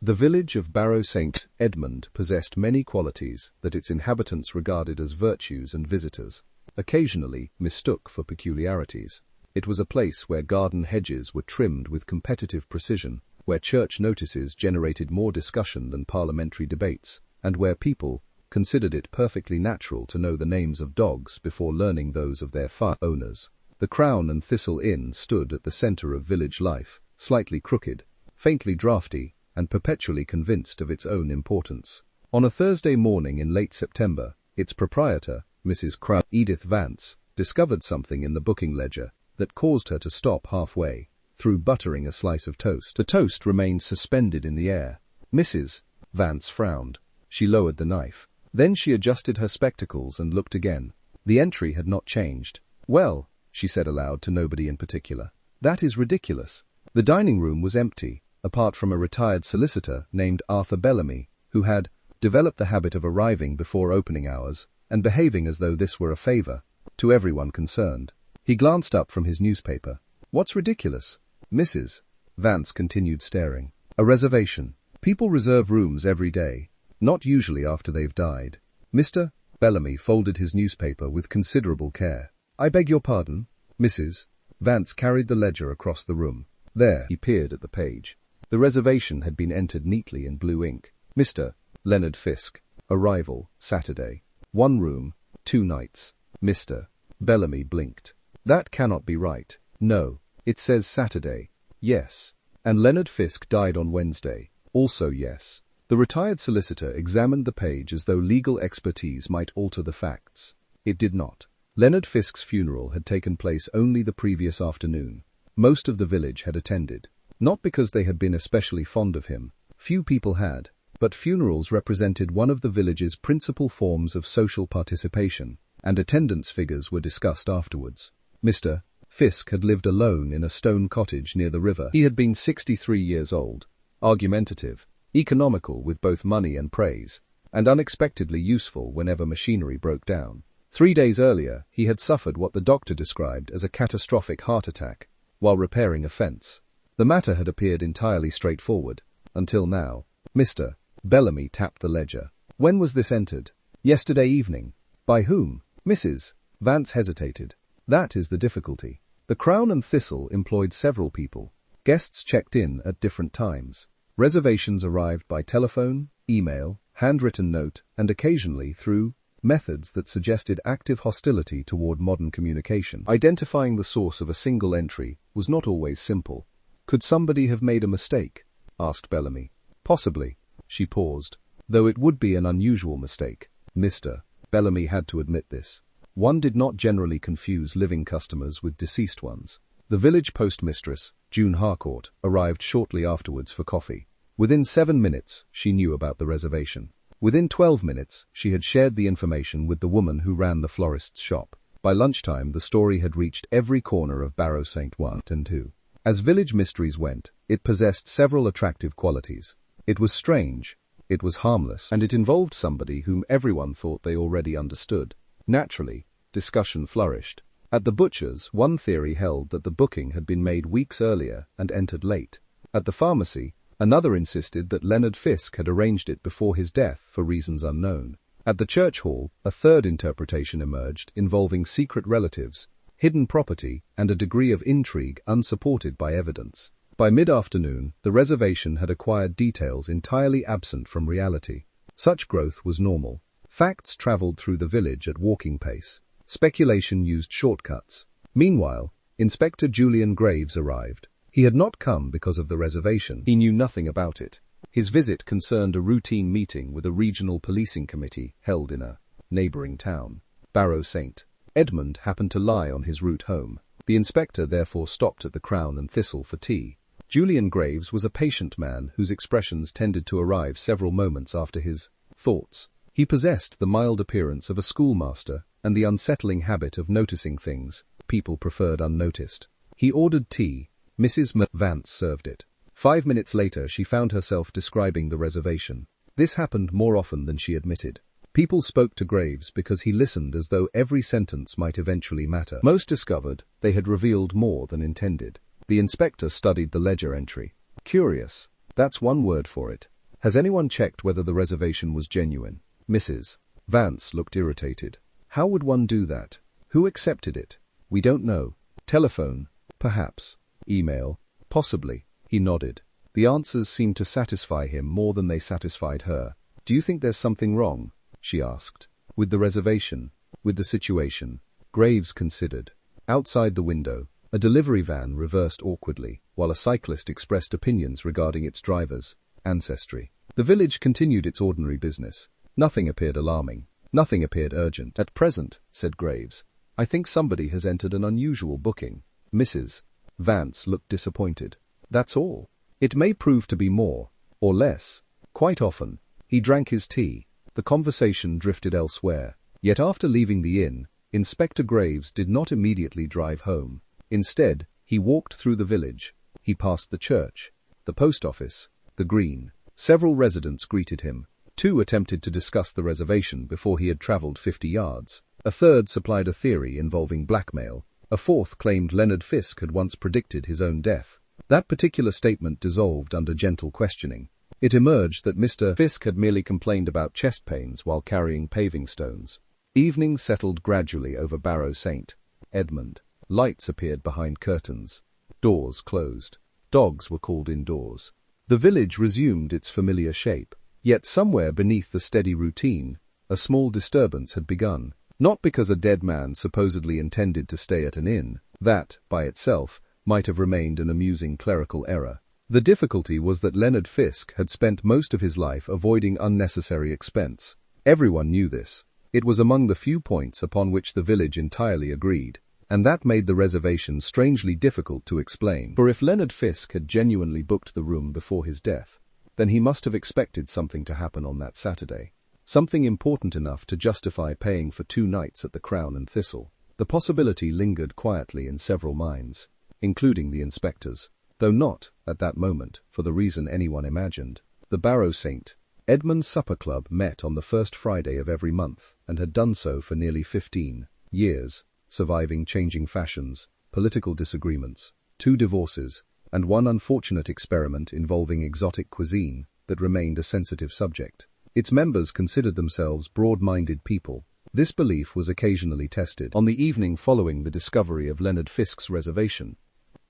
The village of Barrow St. Edmund possessed many qualities that its inhabitants regarded as virtues and visitors occasionally mistook for peculiarities. It was a place where garden hedges were trimmed with competitive precision, where church notices generated more discussion than parliamentary debates, and where people considered it perfectly natural to know the names of dogs before learning those of their owners. The Crown and Thistle Inn stood at the centre of village life, slightly crooked, faintly draughty, and perpetually convinced of its own importance. On a Thursday morning in late September, its proprietor, Mrs. Crown Edith Vance, discovered something in the booking ledger that caused her to stop halfway, through buttering a slice of toast. The toast remained suspended in the air. Mrs. Vance frowned. She lowered the knife. Then she adjusted her spectacles and looked again. The entry had not changed. "Well," she said aloud to nobody in particular, "that is ridiculous." The dining room was empty, apart from a retired solicitor named Arthur Bellamy, who had developed the habit of arriving before opening hours and behaving as though this were a favor to everyone concerned. He glanced up from his newspaper. "What's ridiculous?" Mrs. Vance continued staring. "A reservation. People reserve rooms every day, not usually after they've died." Mr. Bellamy folded his newspaper with considerable care. "I beg your pardon?" Mrs. Vance carried the ledger across the room. There, he peered at the page. The reservation had been entered neatly in blue ink. Mr. Leonard Fisk. Arrival, Saturday. 1 room, 2 nights. Mr. Bellamy blinked. "That cannot be right." "No, it says Saturday." "Yes." "And Leonard Fisk died on Wednesday." "Also yes." The retired solicitor examined the page as though legal expertise might alter the facts. It did not. Leonard Fisk's funeral had taken place only the previous afternoon. Most of the village had attended. Not because they had been especially fond of him. Few people had. But funerals represented one of the village's principal forms of social participation, and attendance figures were discussed afterwards. Mr. Fisk had lived alone in a stone cottage near the river. He had been 63 years old, argumentative, economical with both money and praise, and unexpectedly useful whenever machinery broke down. 3 days earlier, he had suffered what the doctor described as a catastrophic heart attack while repairing a fence. The matter had appeared entirely straightforward, until now. Mr. Bellamy tapped the ledger. "When was this entered?" "Yesterday evening." "By whom?" Mrs. Vance hesitated. "That is the difficulty. The Crown and Thistle employed several people. Guests checked in at different times. Reservations arrived by telephone, email, handwritten note, and occasionally through methods that suggested active hostility toward modern communication. Identifying the source of a single entry was not always simple. "Could somebody have made a mistake?" asked Bellamy. "Possibly." She paused. "Though it would be an unusual mistake." Mr. Bellamy had to admit this. One did not generally confuse living customers with deceased ones. The village postmistress, June Harcourt, arrived shortly afterwards for coffee. Within 7 minutes, she knew about the reservation. Within 12 minutes, she had shared the information with the woman who ran the florist's shop. By lunchtime, the story had reached every corner of Barrow St. 1 and 2. As village mysteries went, it possessed several attractive qualities. It was strange, it was harmless, and it involved somebody whom everyone thought they already understood. Naturally, discussion flourished. At the butcher's, one theory held that the booking had been made weeks earlier and entered late. At the pharmacy, another insisted that Leonard Fisk had arranged it before his death for reasons unknown. At the church hall, a third interpretation emerged involving secret relatives, hidden property, and a degree of intrigue unsupported by evidence. By mid-afternoon, the reservation had acquired details entirely absent from reality. Such growth was normal. Facts traveled through the village at walking pace. Speculation used shortcuts. Meanwhile, Inspector Julian Graves arrived. He had not come because of the reservation. He knew nothing about it. His visit concerned a routine meeting with a regional policing committee held in a neighboring town. Barrow St. Edmund happened to lie on his route home. The inspector therefore stopped at the Crown and Thistle for tea. Julian Graves was a patient man whose expressions tended to arrive several moments after his thoughts. He possessed the mild appearance of a schoolmaster and the unsettling habit of noticing things people preferred unnoticed. He ordered tea. Mrs. Vance served it. 5 minutes later, she found herself describing the reservation. This happened more often than she admitted. People spoke to Graves because he listened as though every sentence might eventually matter. Most discovered they had revealed more than intended. The inspector studied the ledger entry. "Curious. That's one word for it." Has anyone checked whether the reservation was genuine? Mrs. Vance looked irritated. How would one do that? Who accepted it? We don't know. Telephone? Perhaps. Email? Possibly. He nodded. The answers seemed to satisfy him more than they satisfied her. Do you think there's something wrong? She asked. With the reservation? With the situation? Graves considered. Outside the window, a delivery van reversed awkwardly, while a cyclist expressed opinions regarding its driver's ancestry. The village continued its ordinary business. Nothing appeared alarming. Nothing appeared urgent. At present, said Graves, I think somebody has entered an unusual booking. Mrs. Vance looked disappointed. That's all. It may prove to be more, or less. Quite often, he drank his tea. The conversation drifted elsewhere. Yet after leaving the inn, Inspector Graves did not immediately drive home. Instead, he walked through the village. He passed the church, the post office, the green. Several residents greeted him. 2 attempted to discuss the reservation before he had travelled 50 yards. A third supplied a theory involving blackmail. A fourth claimed Leonard Fisk had once predicted his own death. That particular statement dissolved under gentle questioning. It emerged that Mr. Fisk had merely complained about chest pains while carrying paving stones. Evening settled gradually over Barrow St. Edmund. Lights appeared behind curtains. Doors closed. Dogs were called indoors. The village resumed its familiar shape. Yet somewhere beneath the steady routine, a small disturbance had begun. Not because a dead man supposedly intended to stay at an inn. That, by itself, might have remained an amusing clerical error. The difficulty was that Leonard Fisk had spent most of his life avoiding unnecessary expense. Everyone knew this. It was among the few points upon which the village entirely agreed, and that made the reservation strangely difficult to explain. For if Leonard Fisk had genuinely booked the room before his death, then he must have expected something to happen on that Saturday. Something important enough to justify paying for 2 nights at the Crown and Thistle. The possibility lingered quietly in several minds, including the inspector's, though not, at that moment, for the reason anyone imagined. The Barrow St. Edmund Supper Club met on the first Friday of every month, and had done so for nearly 15 years, surviving changing fashions, political disagreements, 2 divorces, and 1 unfortunate experiment involving exotic cuisine that remained a sensitive subject. Its members considered themselves broad-minded people. This belief was occasionally tested. On the evening following the discovery of Leonard Fisk's reservation,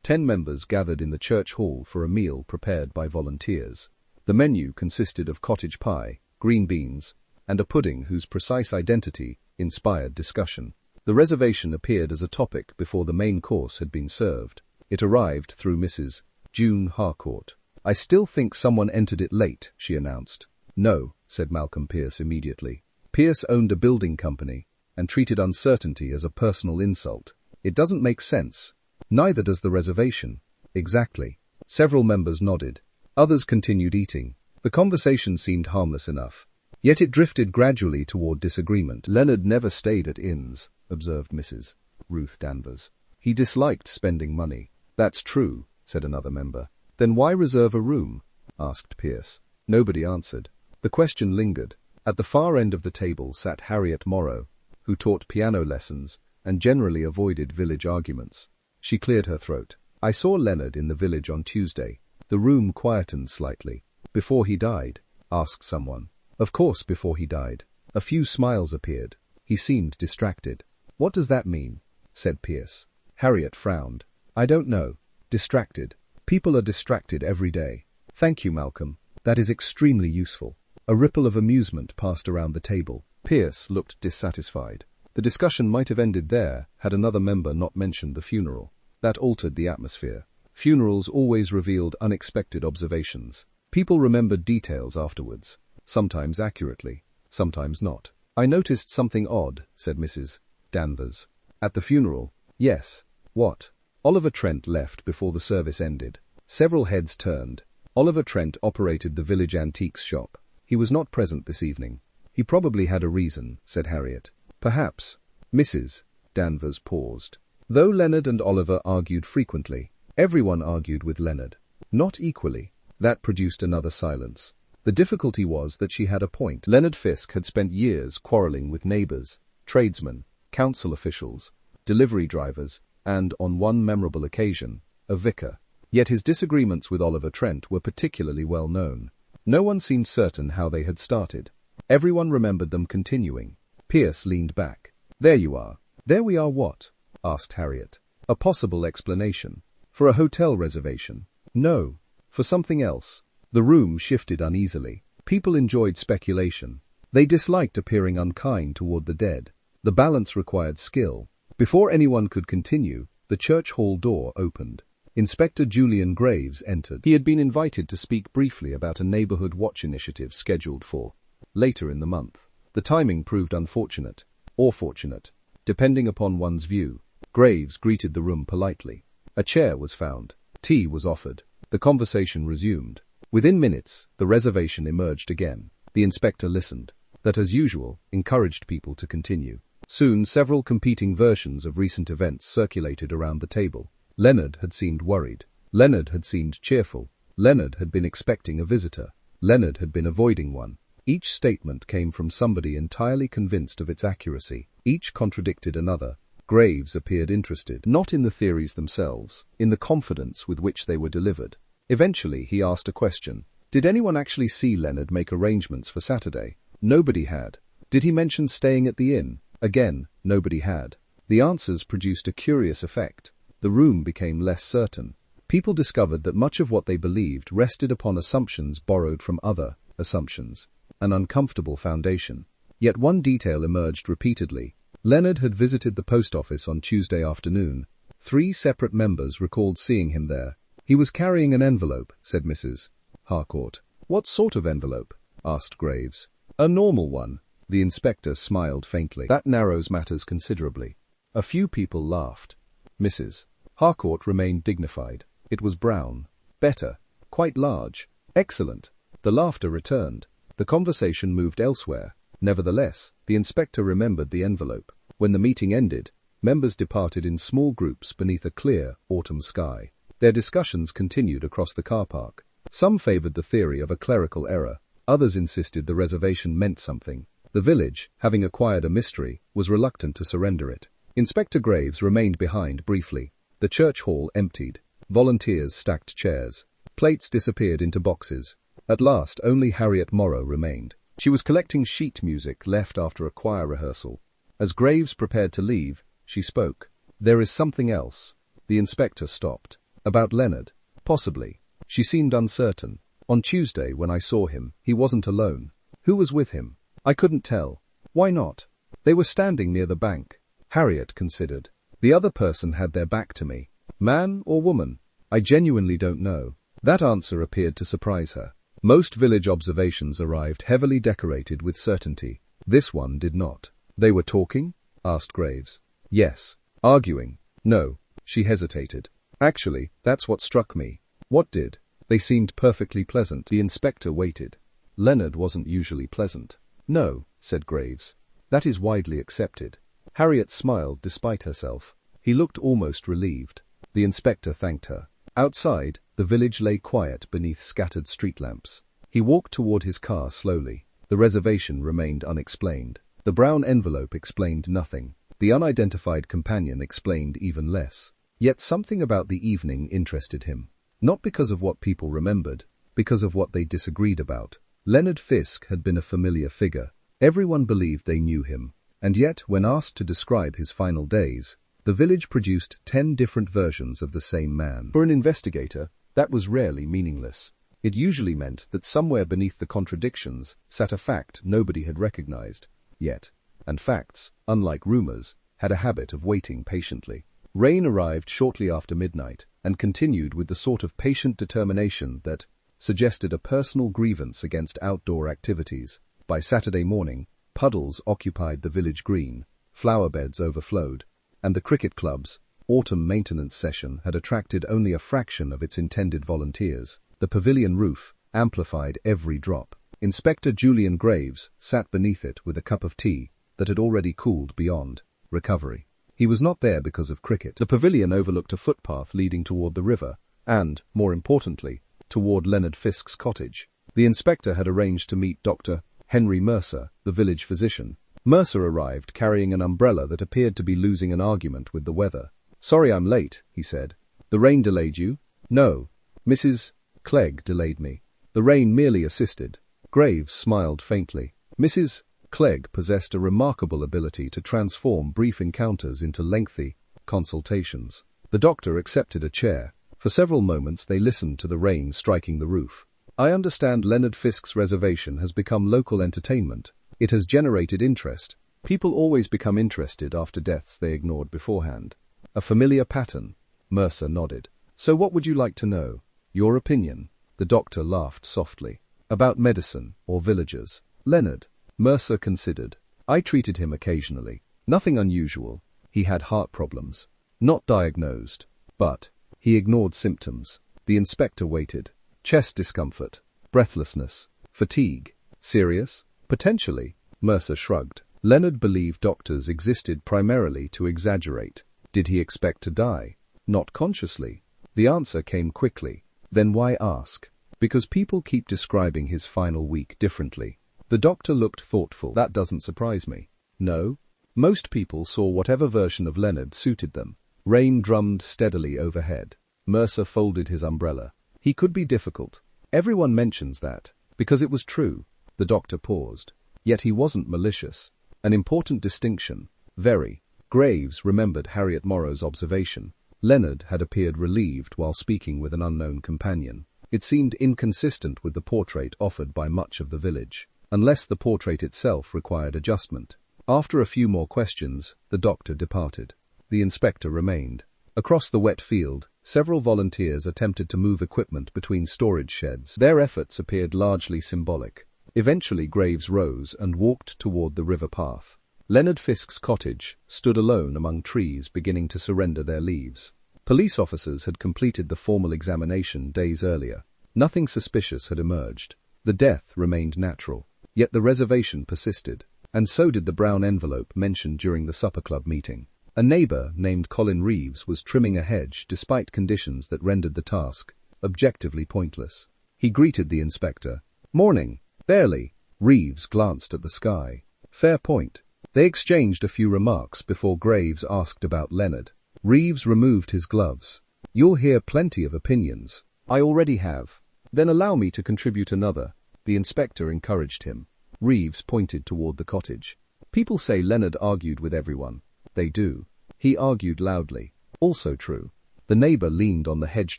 10 members gathered in the church hall for a meal prepared by volunteers. The menu consisted of cottage pie, green beans, and a pudding whose precise identity inspired discussion. The reservation appeared as a topic before the main course had been served. It arrived through Mrs. June Harcourt. I still think someone entered it late, she announced. No, said Malcolm Pierce immediately. Pierce owned a building company and treated uncertainty as a personal insult. It doesn't make sense. Neither does the reservation. Exactly. Several members nodded. Others continued eating. The conversation seemed harmless enough. Yet it drifted gradually toward disagreement. Leonard never stayed at inns, observed Mrs. Ruth Danvers. He disliked spending money. That's true, said another member. Then why reserve a room? Asked Pierce. Nobody answered. The question lingered. At the far end of the table sat Harriet Morrow, who taught piano lessons and generally avoided village arguments. She cleared her throat. I saw Leonard in the village on Tuesday. The room quietened slightly. Before he died? Asked someone. Of course before he died. A few smiles appeared. He seemed distracted. What does that mean? Said Pierce. Harriet frowned. I don't know. Distracted. People are distracted every day. Thank you, Malcolm. That is extremely useful. A ripple of amusement passed around the table. Pierce looked dissatisfied. The discussion might have ended there had another member not mentioned the funeral. That altered the atmosphere. Funerals always revealed unexpected observations. People remembered details afterwards, sometimes accurately, sometimes not. I noticed something odd, said Mrs. Danvers. At the funeral? Yes. What? Oliver Trent left before the service ended. Several heads turned. Oliver Trent operated the village antiques shop. He was not present this evening. He probably had a reason, said Harriet. Perhaps. Mrs. Danvers paused. Though Leonard and Oliver argued frequently, everyone argued with Leonard. Not equally. That produced another silence. The difficulty was that she had a point. Leonard Fisk had spent years quarrelling with neighbours, tradesmen, council officials, delivery drivers, and, on one memorable occasion, a vicar. Yet his disagreements with Oliver Trent were particularly well known. No one seemed certain how they had started. Everyone remembered them continuing. Pierce leaned back. "There you are." "There we are what?" asked Harriet. "A possible explanation. For a hotel reservation." "No. For something else." The room shifted uneasily. People enjoyed speculation. They disliked appearing unkind toward the dead. The balance required skill. Before anyone could continue, the church hall door opened. Inspector Julian Graves entered. He had been invited to speak briefly about a neighborhood watch initiative scheduled for later in the month. The timing proved unfortunate, or fortunate, depending upon one's view. Graves greeted the room politely. A chair was found. Tea was offered. The conversation resumed. Within minutes, the reservation emerged again. The inspector listened. That, as usual, encouraged people to continue. Soon, several competing versions of recent events circulated around the table. Leonard had seemed worried. Leonard had seemed cheerful. Leonard had been expecting a visitor. Leonard had been avoiding one. Each statement came from somebody entirely convinced of its accuracy. Each contradicted another. Graves appeared interested, not in the theories themselves, in the confidence with which they were delivered. Eventually, he asked a question. Did anyone actually see Leonard make arrangements for Saturday? Nobody had. Did he mention staying at the inn? Again, nobody had. The answers produced a curious effect. The room became less certain. People discovered that much of what they believed rested upon assumptions borrowed from other assumptions, an uncomfortable foundation. Yet one detail emerged repeatedly. Leonard had visited the post office on Tuesday afternoon. 3 separate members recalled seeing him there. He was carrying an envelope, said Mrs. Harcourt. What sort of envelope? Asked Graves. A normal one. The inspector smiled faintly. That narrows matters considerably. A few people laughed. Mrs. Harcourt remained dignified. It was brown. Better. Quite large. Excellent. The laughter returned. The conversation moved elsewhere. Nevertheless, the inspector remembered the envelope. When the meeting ended, members departed in small groups beneath a clear autumn sky. Their discussions continued across the car park. Some favored the theory of a clerical error. Others insisted the reservation meant something. The village, having acquired a mystery, was reluctant to surrender it. Inspector Graves remained behind briefly. The church hall emptied. Volunteers stacked chairs. Plates disappeared into boxes. At last, only Harriet Morrow remained. She was collecting sheet music left after a choir rehearsal. As Graves prepared to leave, she spoke. There is something else. The inspector stopped. About Leonard? Possibly. She seemed uncertain. On Tuesday, when I saw him, he wasn't alone. Who was with him? I couldn't tell. Why not? They were standing near the bank. Harriet considered. The other person had their back to me. Man or woman? I genuinely don't know. That answer appeared to surprise her. Most village observations arrived heavily decorated with certainty. This one did not. They were talking? Asked Graves. Yes. Arguing? No. She hesitated. Actually, that's what struck me. What did? They seemed perfectly pleasant. The inspector waited. Leonard wasn't usually pleasant. No, said Graves. That is widely accepted. Harriet smiled despite herself. He looked almost relieved. The inspector thanked her. Outside, the village lay quiet beneath scattered street lamps. He walked toward his car slowly. The reservation remained unexplained. The brown envelope explained nothing. The unidentified companion explained even less. Yet something about the evening interested him. Not because of what people remembered, because of what they disagreed about. Leonard Fisk had been a familiar figure. Everyone believed they knew him. And yet, when asked to describe his final days, the village produced 10 different versions of the same man. For an investigator, that was rarely meaningless. It usually meant that somewhere beneath the contradictions sat a fact nobody had recognized yet. And facts, unlike rumors, had a habit of waiting patiently. Rain arrived shortly after midnight and continued with the sort of patient determination that suggested a personal grievance against outdoor activities. By Saturday morning, puddles occupied the village green, flower beds overflowed, and the cricket club's autumn maintenance session had attracted only a fraction of its intended volunteers. The pavilion roof amplified every drop. Inspector Julian Graves sat beneath it with a cup of tea that had already cooled beyond recovery. He was not there because of cricket. The pavilion overlooked a footpath leading toward the river and, more importantly, toward Leonard Fisk's cottage. The inspector had arranged to meet Dr. Henry Mercer, the village physician. Mercer arrived carrying an umbrella that appeared to be losing an argument with the weather. "Sorry I'm late," he said. "The rain delayed you?" "No. Mrs. Clegg delayed me." The rain merely assisted. Graves smiled faintly. Mrs. Clegg possessed a remarkable ability to transform brief encounters into lengthy consultations. The doctor accepted a chair. For several moments they listened to the rain striking the roof. I understand Leonard Fisk's reservation has become local entertainment. It has generated interest. People always become interested after deaths they ignored beforehand. A familiar pattern. Mercer nodded. So what would you like to know? Your opinion? The doctor laughed softly. About medicine or villagers? Leonard. Mercer considered. I treated him occasionally. Nothing unusual. He had heart problems. Not diagnosed. But he ignored symptoms. The inspector waited. Chest discomfort. Breathlessness. Fatigue. Serious? Potentially. Mercer shrugged. Leonard believed doctors existed primarily to exaggerate. Did he expect to die? Not consciously. The answer came quickly. Then why ask? Because people keep describing his final week differently. The doctor looked thoughtful. That doesn't surprise me. No? Most people saw whatever version of Leonard suited them. Rain drummed steadily overhead. Mercer folded his umbrella. He could be difficult. Everyone mentions that. Because it was true. The doctor paused. Yet he wasn't malicious. An important distinction. Very. Graves remembered Harriet Morrow's observation. Leonard had appeared relieved while speaking with an unknown companion. It seemed inconsistent with the portrait offered by much of the village, unless the portrait itself required adjustment. After a few more questions, the doctor departed. The inspector remained. Across the wet field, several volunteers attempted to move equipment between storage sheds. Their efforts appeared largely symbolic. Eventually Graves rose and walked toward the river path. Leonard Fisk's cottage stood alone among trees beginning to surrender their leaves. Police officers had completed the formal examination days earlier. Nothing suspicious had emerged. The death remained natural. Yet the reservation persisted. And so did the brown envelope mentioned during the supper club meeting. A neighbor named Colin Reeves was trimming a hedge despite conditions that rendered the task objectively pointless. He greeted the inspector. Morning. Barely. Reeves glanced at the sky. Fair point. They exchanged a few remarks before Graves asked about Leonard. Reeves removed his gloves. You'll hear plenty of opinions. I already have. Then allow me to contribute another. The inspector encouraged him. Reeves pointed toward the cottage. People say Leonard argued with everyone. They do. He argued loudly. Also true. The neighbor leaned on the hedge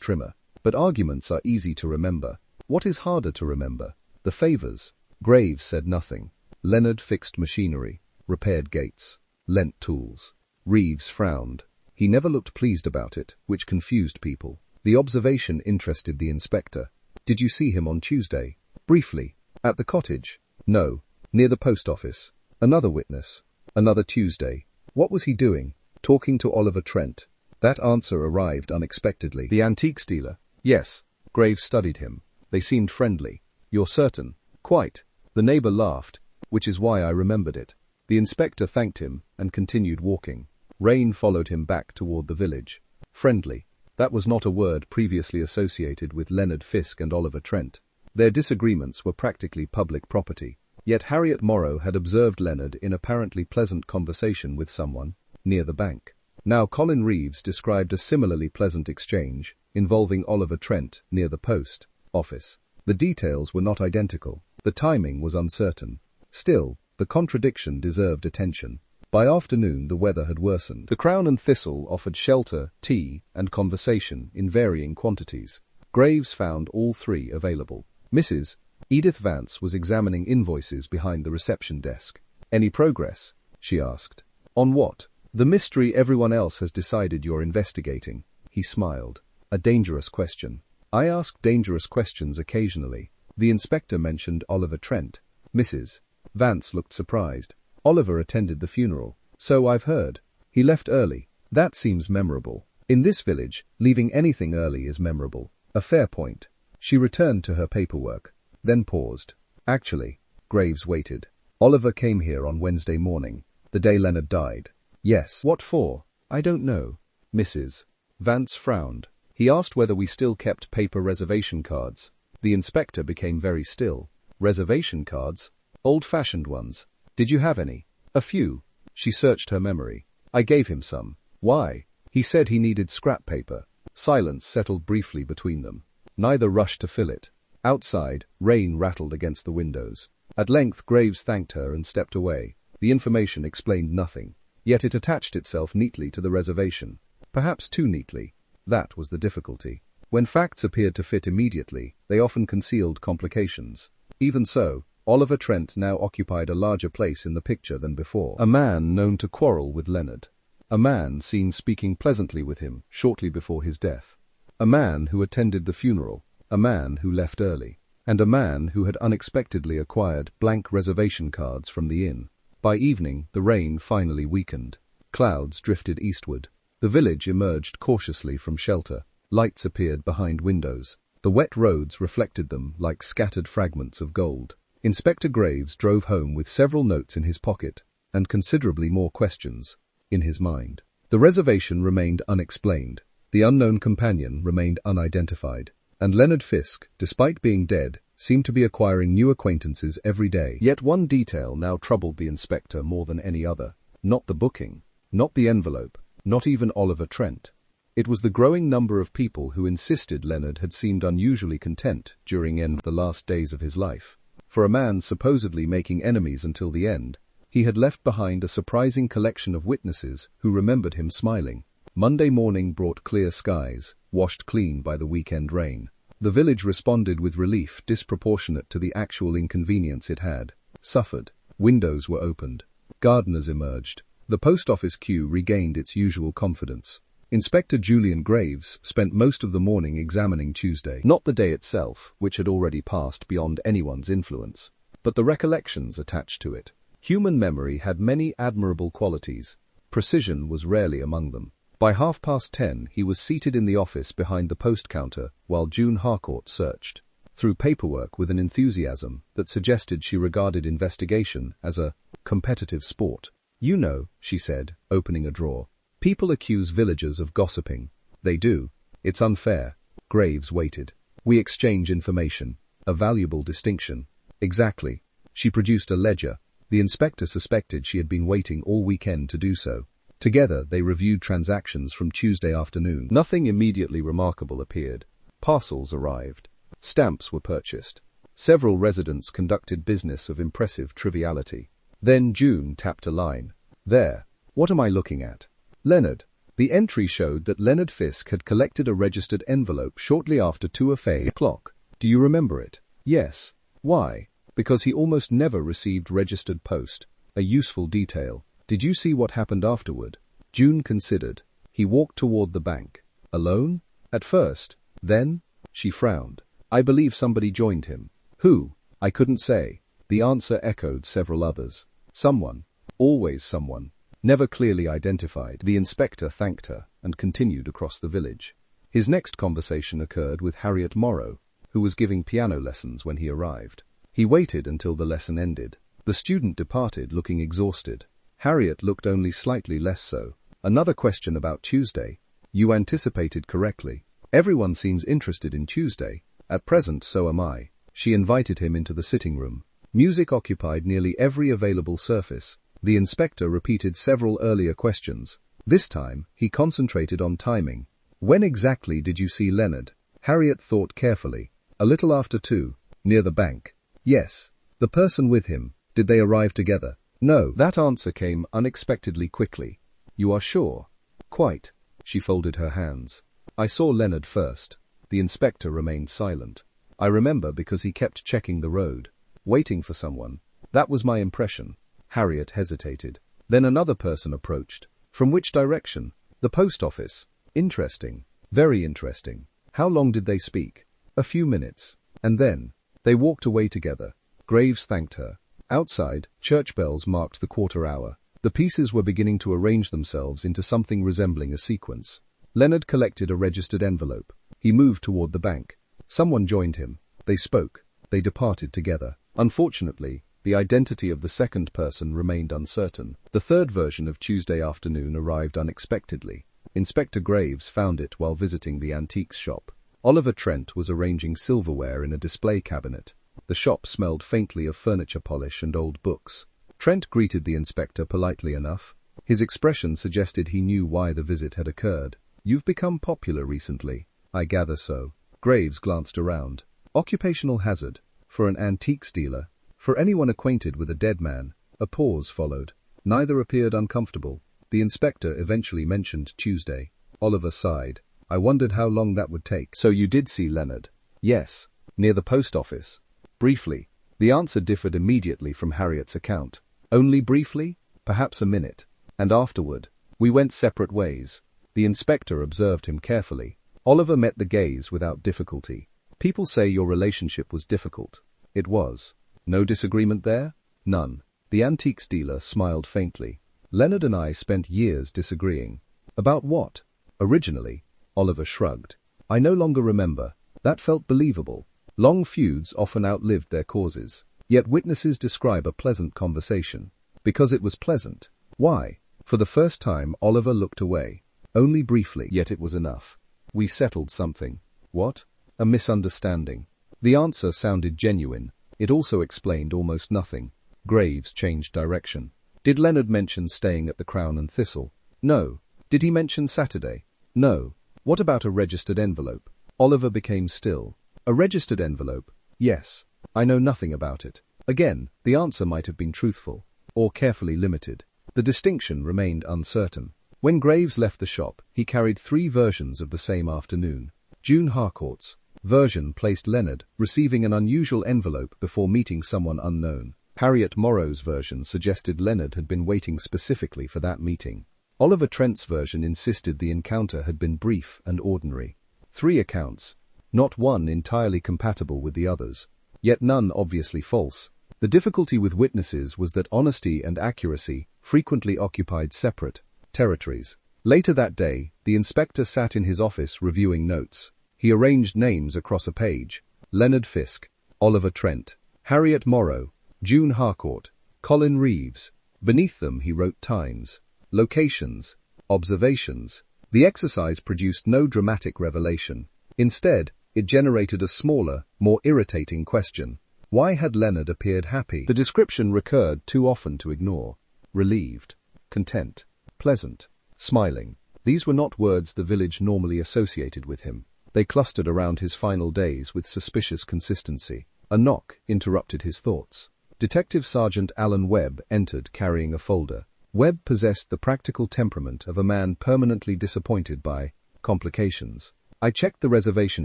trimmer. But arguments are easy to remember. What is harder to remember? The favors. Graves said nothing. Leonard fixed machinery, repaired gates, lent tools. Reeves frowned. He never looked pleased about it, which confused people. The observation interested the inspector. Did you see him on Tuesday? Briefly. At the cottage? No. Near the post office. Another witness. Another Tuesday. What was he doing? Talking to Oliver Trent. That answer arrived unexpectedly. The antiques dealer? Yes. Graves studied him. They seemed friendly. You're certain? Quite. The neighbor laughed, which is why I remembered it. The inspector thanked him and continued walking. Rain followed him back toward the village. Friendly. That was not a word previously associated with Leonard Fisk and Oliver Trent. Their disagreements were practically public property. Yet Harriet Morrow had observed Leonard in apparently pleasant conversation with someone near the bank. Now Colin Reeves described a similarly pleasant exchange involving Oliver Trent near the post office. The details were not identical. The timing was uncertain. Still, the contradiction deserved attention. By afternoon the weather had worsened. The Crown and Thistle offered shelter, tea, and conversation in varying quantities. Graves found all three available. Mrs. Edith Vance was examining invoices behind the reception desk. Any progress? She asked. On what? The mystery everyone else has decided you're investigating. He smiled. A dangerous question. I ask dangerous questions occasionally. The inspector mentioned Oliver Trent. Mrs. Vance looked surprised. Oliver attended the funeral. So I've heard. He left early. That seems memorable. In this village, leaving anything early is memorable. A fair point. She returned to her paperwork, then paused. Actually, Graves waited. Oliver came here on Wednesday morning, the day Leonard died. Yes. What for? I don't know. Mrs. Vance frowned. He asked whether we still kept paper reservation cards. The inspector became very still. Reservation cards? Old-fashioned ones. Did you have any? A few. She searched her memory. I gave him some. Why? He said he needed scrap paper. Silence settled briefly between them. Neither rushed to fill it. Outside, rain rattled against the windows. At length Graves thanked her and stepped away. The information explained nothing, yet it attached itself neatly to the reservation. Perhaps too neatly. That was the difficulty. When facts appeared to fit immediately, they often concealed complications. Even so, Oliver Trent now occupied a larger place in the picture than before. A man known to quarrel with Leonard. A man seen speaking pleasantly with him shortly before his death. A man who attended the funeral. A man who left early. And a man who had unexpectedly acquired blank reservation cards from the inn. By evening, the rain finally weakened. Clouds drifted eastward. The village emerged cautiously from shelter. Lights appeared behind windows. The wet roads reflected them like scattered fragments of gold. Inspector Graves drove home with several notes in his pocket, and considerably more questions in his mind. The reservation remained unexplained. The unknown companion remained unidentified. And Leonard Fisk, despite being dead, seemed to be acquiring new acquaintances every day. Yet one detail now troubled the inspector more than any other. Not the booking, not the envelope, not even Oliver Trent. It was the growing number of people who insisted Leonard had seemed unusually content during the last days of his life. For a man supposedly making enemies until the end, he had left behind a surprising collection of witnesses who remembered him smiling. Monday morning brought clear skies, washed clean by the weekend rain. The village responded with relief disproportionate to the actual inconvenience it had suffered. Windows were opened. Gardeners emerged. The post office queue regained its usual confidence. Inspector Julian Graves spent most of the morning examining Tuesday. Not the day itself, which had already passed beyond anyone's influence, but the recollections attached to it. Human memory had many admirable qualities. Precision was rarely among them. By 10:30 he was seated in the office behind the post counter while June Harcourt searched through paperwork with an enthusiasm that suggested she regarded investigation as a competitive sport. "You know," she said, opening a drawer. "People accuse villagers of gossiping. They do. It's unfair." Graves waited. "We exchange information. A valuable distinction." "Exactly." She produced a ledger. The inspector suspected she had been waiting all weekend to do so. Together they reviewed transactions from Tuesday afternoon. Nothing immediately remarkable appeared. Parcels arrived. Stamps were purchased. Several residents conducted business of impressive triviality. Then June tapped a line. "There. What am I looking at?" "Leonard." The entry showed that Leonard Fisk had collected a registered envelope shortly after 2:00 "Do you remember it?" "Yes." "Why?" "Because he almost never received registered post. A useful detail." "Did you see what happened afterward?" June considered. "He walked toward the bank." "Alone?" "At first. Then?" She frowned. "I believe somebody joined him." "Who?" "I couldn't say." The answer echoed several others. "Someone. Always someone. Never clearly identified." The inspector thanked her and continued across the village. His next conversation occurred with Harriet Morrow, who was giving piano lessons when he arrived. He waited until the lesson ended. The student departed looking exhausted. Harriet looked only slightly less so. "Another question about Tuesday." "You anticipated correctly. Everyone seems interested in Tuesday. At present, so am I." She invited him into the sitting room. Music occupied nearly every available surface. The inspector repeated several earlier questions. This time, he concentrated on timing. "When exactly did you see Leonard?" Harriet thought carefully. "A little after 2, near the bank." "Yes." "The person with him, did they arrive together?" "No." That answer came unexpectedly quickly. "You are sure?" "Quite." She folded her hands. "I saw Leonard first." The inspector remained silent. "I remember because he kept checking the road, waiting for someone. That was my impression." Harriet hesitated. Then another person approached. "From which direction?" "The post office." "Interesting. Very interesting. How long did they speak?" "A few minutes." "And then?" "They walked away together." Graves thanked her. Outside, church bells marked the quarter hour. The pieces were beginning to arrange themselves into something resembling a sequence. Leonard collected a registered envelope. He moved toward the bank. Someone joined him. They spoke. They departed together. Unfortunately, the identity of the second person remained uncertain. The third version of Tuesday afternoon arrived unexpectedly. Inspector Graves found it while visiting the antiques shop. Oliver Trent was arranging silverware in a display cabinet. The shop smelled faintly of furniture polish and old books. Trent greeted the inspector politely enough. His expression suggested he knew why the visit had occurred. "You've become popular recently." "I gather so." Graves glanced around. Occupational hazard. For an antiques dealer. For anyone acquainted with a dead man. A pause followed. Neither appeared uncomfortable. The inspector eventually mentioned Tuesday. Oliver sighed. I wondered how long that would take. So you did see Leonard? Yes. Near the post office. Briefly. The answer differed immediately from Harriet's account. Only briefly? Perhaps a minute. And afterward? We went separate ways. The inspector observed him carefully. Oliver met the gaze without difficulty. People say your relationship was difficult. It was. No disagreement there? None. The antiques dealer smiled faintly. Leonard and I spent years disagreeing. About what? Originally. Oliver shrugged. I no longer remember. That felt believable. Long feuds often outlived their causes. Yet witnesses describe a pleasant conversation. Because it was pleasant. Why? For the first time, Oliver looked away. Only briefly, yet it was enough. We settled something. What? A misunderstanding. The answer sounded genuine. It also explained almost nothing. Graves changed direction. Did Leonard mention staying at the Crown and Thistle? No. Did he mention Saturday? No. What about a registered envelope? Oliver became still. A registered envelope? Yes. I know nothing about it. Again, the answer might have been truthful. Or carefully limited. The distinction remained uncertain. When Graves left the shop, he carried 3 versions of the same afternoon. June Harcourt's version placed Leonard receiving an unusual envelope before meeting someone unknown. Harriet Morrow's version suggested Leonard had been waiting specifically for that meeting. Oliver Trent's version insisted the encounter had been brief and ordinary. 3 accounts, not one entirely compatible with the others, yet none obviously false. The difficulty with witnesses was that honesty and accuracy frequently occupied separate territories. Later that day, the inspector sat in his office reviewing notes. He arranged names across a page. Leonard Fisk, Oliver Trent, Harriet Morrow, June Harcourt, Colin Reeves. Beneath them he wrote times, locations, observations. The exercise produced no dramatic revelation. Instead, it generated a smaller, more irritating question. Why had Leonard appeared happy? The description recurred too often to ignore. Relieved, content, pleasant, smiling. These were not words the village normally associated with him. They clustered around his final days with suspicious consistency. A knock interrupted his thoughts. Detective Sergeant Alan Webb entered carrying a folder. Webb possessed the practical temperament of a man permanently disappointed by complications. I checked the reservation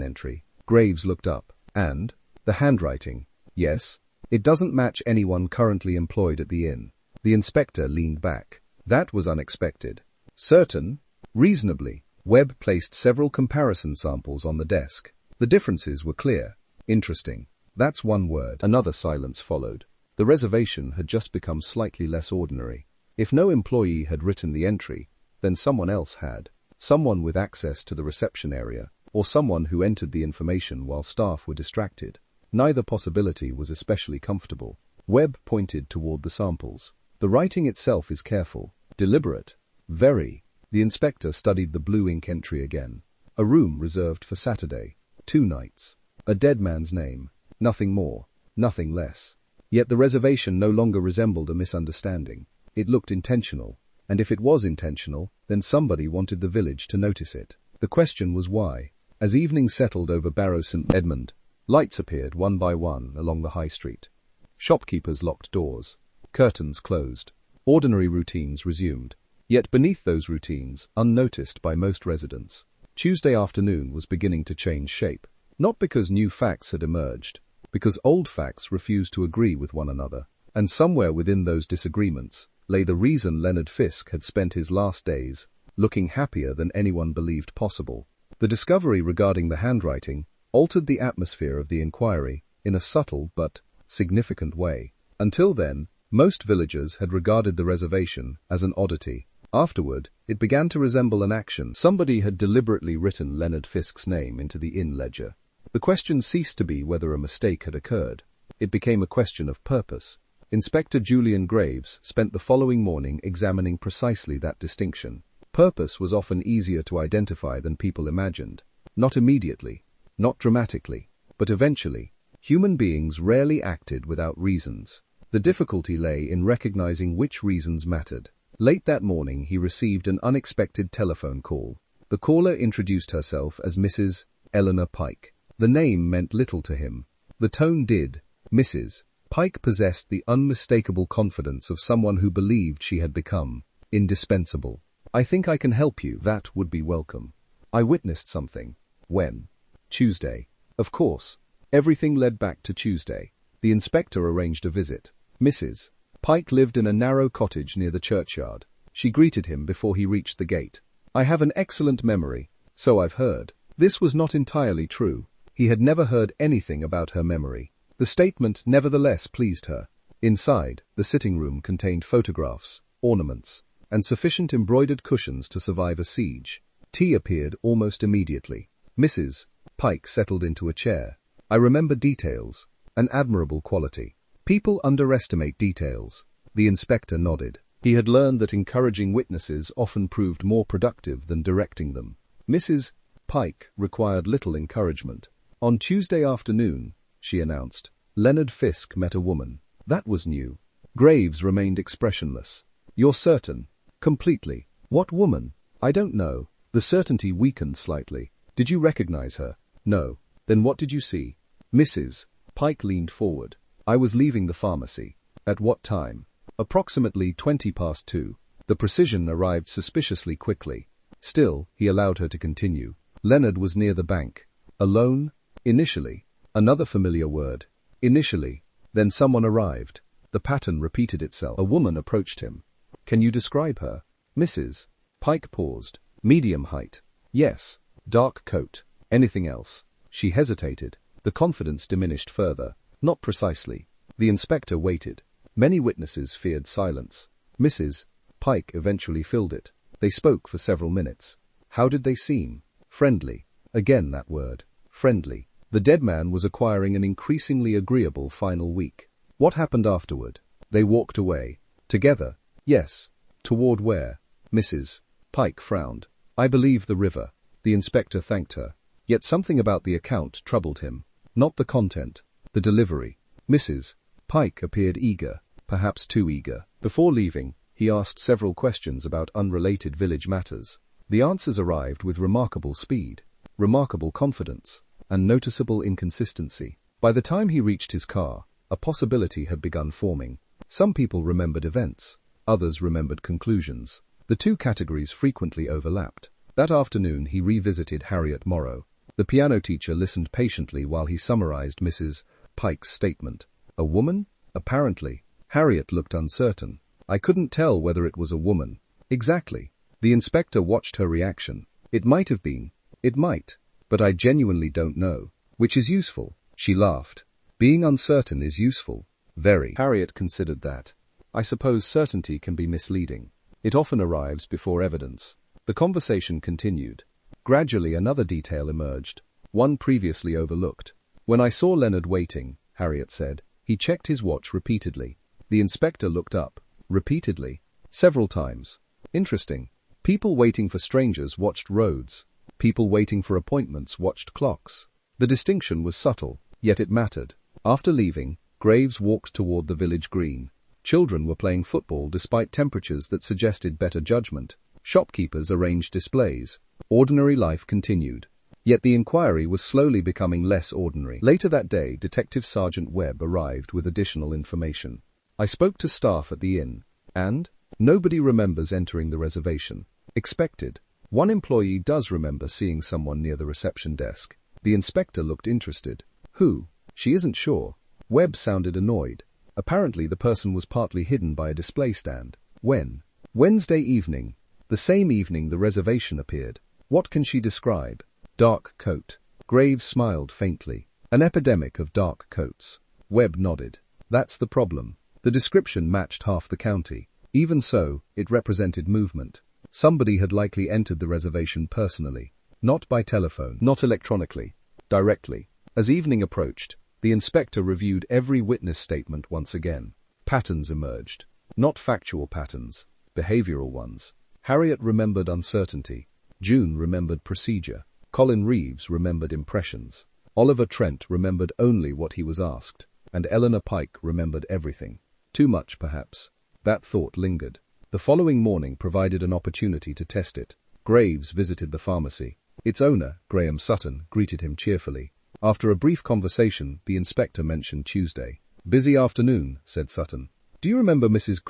entry. Graves looked up. And? The handwriting. Yes. It doesn't match anyone currently employed at the inn. The inspector leaned back. That was unexpected. Certain? Reasonably. Webb placed several comparison samples on the desk. The differences were clear. Interesting. That's one word. Another silence followed. The reservation had just become slightly less ordinary. If no employee had written the entry, then someone else had. Someone with access to the reception area, or someone who entered the information while staff were distracted. Neither possibility was especially comfortable. Webb pointed toward the samples. The writing itself is careful, deliberate, very. The inspector studied the blue ink entry again. A room reserved for Saturday. 2 nights. A dead man's name. Nothing more, nothing less. Yet the reservation no longer resembled a misunderstanding. It looked intentional. And if it was intentional, then somebody wanted the village to notice it. The question was why. As evening settled over Barrow St. Edmund, lights appeared one by one along the high street. Shopkeepers locked doors. Curtains closed. Ordinary routines resumed. Yet beneath those routines, unnoticed by most residents, Tuesday afternoon was beginning to change shape. Not because new facts had emerged, because old facts refused to agree with one another. And somewhere within those disagreements lay the reason Leonard Fisk had spent his last days looking happier than anyone believed possible. The discovery regarding the handwriting altered the atmosphere of the inquiry in a subtle but significant way. Until then, most villagers had regarded the reservation as an oddity. Afterward, it began to resemble an action. Somebody had deliberately written Leonard Fisk's name into the inn ledger. The question ceased to be whether a mistake had occurred. It became a question of purpose. Inspector Julian Graves spent the following morning examining precisely that distinction. Purpose was often easier to identify than people imagined. Not immediately, not dramatically, but eventually. Human beings rarely acted without reasons. The difficulty lay in recognizing which reasons mattered. Late that morning he received an unexpected telephone call. The caller introduced herself as Mrs. Eleanor Pike. The name meant little to him. The tone did. Mrs. Pike possessed the unmistakable confidence of someone who believed she had become indispensable. I think I can help you. That would be welcome. I witnessed something. When? Tuesday. Of course. Everything led back to Tuesday. The inspector arranged a visit. Mrs. Pike lived in a narrow cottage near the churchyard. She greeted him before he reached the gate. I have an excellent memory, so I've heard. This was not entirely true. He had never heard anything about her memory. The statement nevertheless pleased her. Inside, the sitting room contained photographs, ornaments, and sufficient embroidered cushions to survive a siege. Tea appeared almost immediately. Mrs. Pike settled into a chair. I remember details, an admirable quality. People underestimate details. The inspector nodded. He had learned that encouraging witnesses often proved more productive than directing them. Mrs. Pike required little encouragement. On Tuesday afternoon, she announced, Leonard Fisk met a woman. That was new. Graves remained expressionless. You're certain? Completely. What woman? I don't know. The certainty weakened slightly. Did you recognize her? No. Then what did you see? Mrs. Pike leaned forward. I was leaving the pharmacy. At what time? Approximately 2:20. The precision arrived suspiciously quickly. Still, he allowed her to continue. Leonard was near the bank. Alone? Initially. Another familiar word. Initially. Then someone arrived. The pattern repeated itself. A woman approached him. Can you describe her? Mrs. Pike paused. Medium height. Yes. Dark coat. Anything else? She hesitated. The confidence diminished further. Not precisely. The inspector waited. Many witnesses feared silence. Mrs. Pike eventually filled it. They spoke for several minutes. How did they seem? Friendly. Again that word. Friendly. The dead man was acquiring an increasingly agreeable final week. What happened afterward? They walked away. Together? Yes. Toward where? Mrs. Pike frowned. I believe the river. The inspector thanked her. Yet something about the account troubled him. Not the content. The delivery. Mrs. Pike appeared eager, perhaps too eager. Before leaving, he asked several questions about unrelated village matters. The answers arrived with remarkable speed, remarkable confidence, and noticeable inconsistency. By the time he reached his car, a possibility had begun forming. Some people remembered events, others remembered conclusions. The two categories frequently overlapped. That afternoon he revisited Harriet Morrow. The piano teacher listened patiently while he summarized Mrs. Pike's statement. A woman? Apparently. Harriet looked uncertain. I couldn't tell whether it was a woman. Exactly. The inspector watched her reaction. It might have been. It might. But I genuinely don't know. Which is useful. She laughed. Being uncertain is useful. Very. Harriet considered that. I suppose certainty can be misleading. It often arrives before evidence. The conversation continued. Gradually another detail emerged, one previously overlooked. When I saw Leonard waiting, Harriet said, he checked his watch repeatedly. The inspector looked up. Repeatedly. Several times. Interesting. People waiting for strangers watched roads. People waiting for appointments watched clocks. The distinction was subtle, yet it mattered. After leaving, Graves walked toward the village green. Children were playing football despite temperatures that suggested better judgment. Shopkeepers arranged displays. Ordinary life continued. Yet the inquiry was slowly becoming less ordinary. Later that day, Detective Sergeant Webb arrived with additional information. I spoke to staff at the inn, and nobody remembers entering the reservation. Expected. One employee does remember seeing someone near the reception desk. The inspector looked interested. Who? She isn't sure. Webb sounded annoyed. Apparently the person was partly hidden by a display stand. When? Wednesday evening. The same evening the reservation appeared. What can she describe? Dark coat. Graves smiled faintly. An epidemic of dark coats. Webb nodded. That's the problem. The description matched half the county. Even so, it represented movement. Somebody had likely entered the reservation personally. Not by telephone. Not electronically. Directly. As evening approached, the inspector reviewed every witness statement once again. Patterns emerged. Not factual patterns. Behavioral ones. Harriet remembered uncertainty. June remembered procedure. Colin Reeves remembered impressions. Oliver Trent remembered only what he was asked. And Eleanor Pike remembered everything. Too much, perhaps. That thought lingered. The following morning provided an opportunity to test it. Graves visited the pharmacy. Its owner, Graham Sutton, greeted him cheerfully. After a brief conversation, the inspector mentioned Tuesday. "Busy afternoon," said Sutton. "Do you remember Mrs.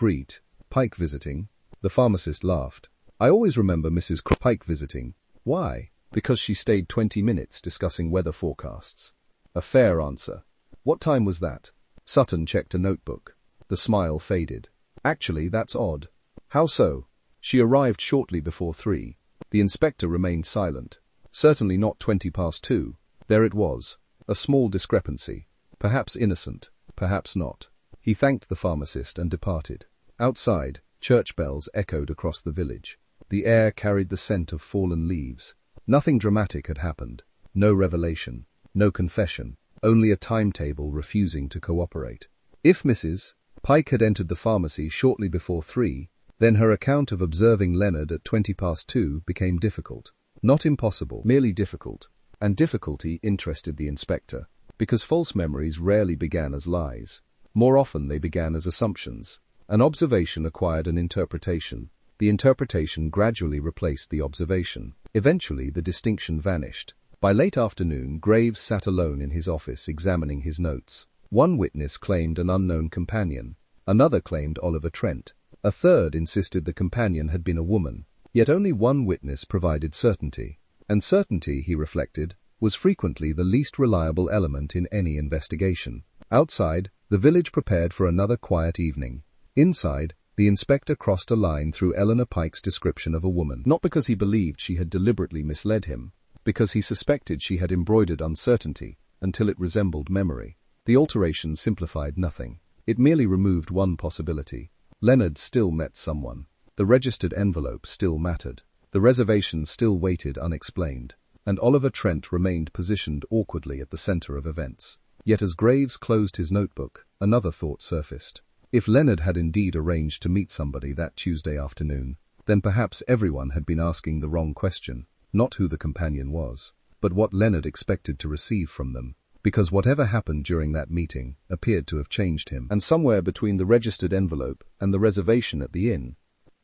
Pike visiting?" The pharmacist laughed. "I always remember Mrs. Pike visiting. Why?" "Because she stayed 20 minutes discussing weather forecasts." "A fair answer. What time was that?" Sutton checked a notebook. The smile faded. "Actually, that's odd." "How so?" "She arrived shortly before 3. The inspector remained silent. "Certainly not 2:20. There it was. A small discrepancy. Perhaps innocent, perhaps not." He thanked the pharmacist and departed. Outside, church bells echoed across the village. The air carried the scent of fallen leaves. Nothing dramatic had happened. No revelation. No confession. Only a timetable refusing to cooperate. If Mrs. Pike had entered the pharmacy shortly before 3, then her account of observing Leonard at 2:20 became difficult. Not impossible, merely difficult. And difficulty interested the inspector, because false memories rarely began as lies. More often they began as assumptions. An observation acquired an interpretation. The interpretation gradually replaced the observation. Eventually the distinction vanished. By late afternoon, Graves sat alone in his office examining his notes. One witness claimed an unknown companion. Another claimed Oliver Trent. A third insisted the companion had been a woman. Yet only one witness provided certainty. And certainty, he reflected, was frequently the least reliable element in any investigation. Outside, the village prepared for another quiet evening. Inside, the inspector crossed a line through Eleanor Pike's description of a woman. Not because he believed she had deliberately misled him, because he suspected she had embroidered uncertainty until it resembled memory. The alteration simplified nothing. It merely removed one possibility. Leonard still met someone. The registered envelope still mattered. The reservation still waited unexplained. And Oliver Trent remained positioned awkwardly at the center of events. Yet as Graves closed his notebook, another thought surfaced. If Leonard had indeed arranged to meet somebody that Tuesday afternoon, then perhaps everyone had been asking the wrong question, not who the companion was, but what Leonard expected to receive from them, because whatever happened during that meeting appeared to have changed him. And somewhere between the registered envelope and the reservation at the inn,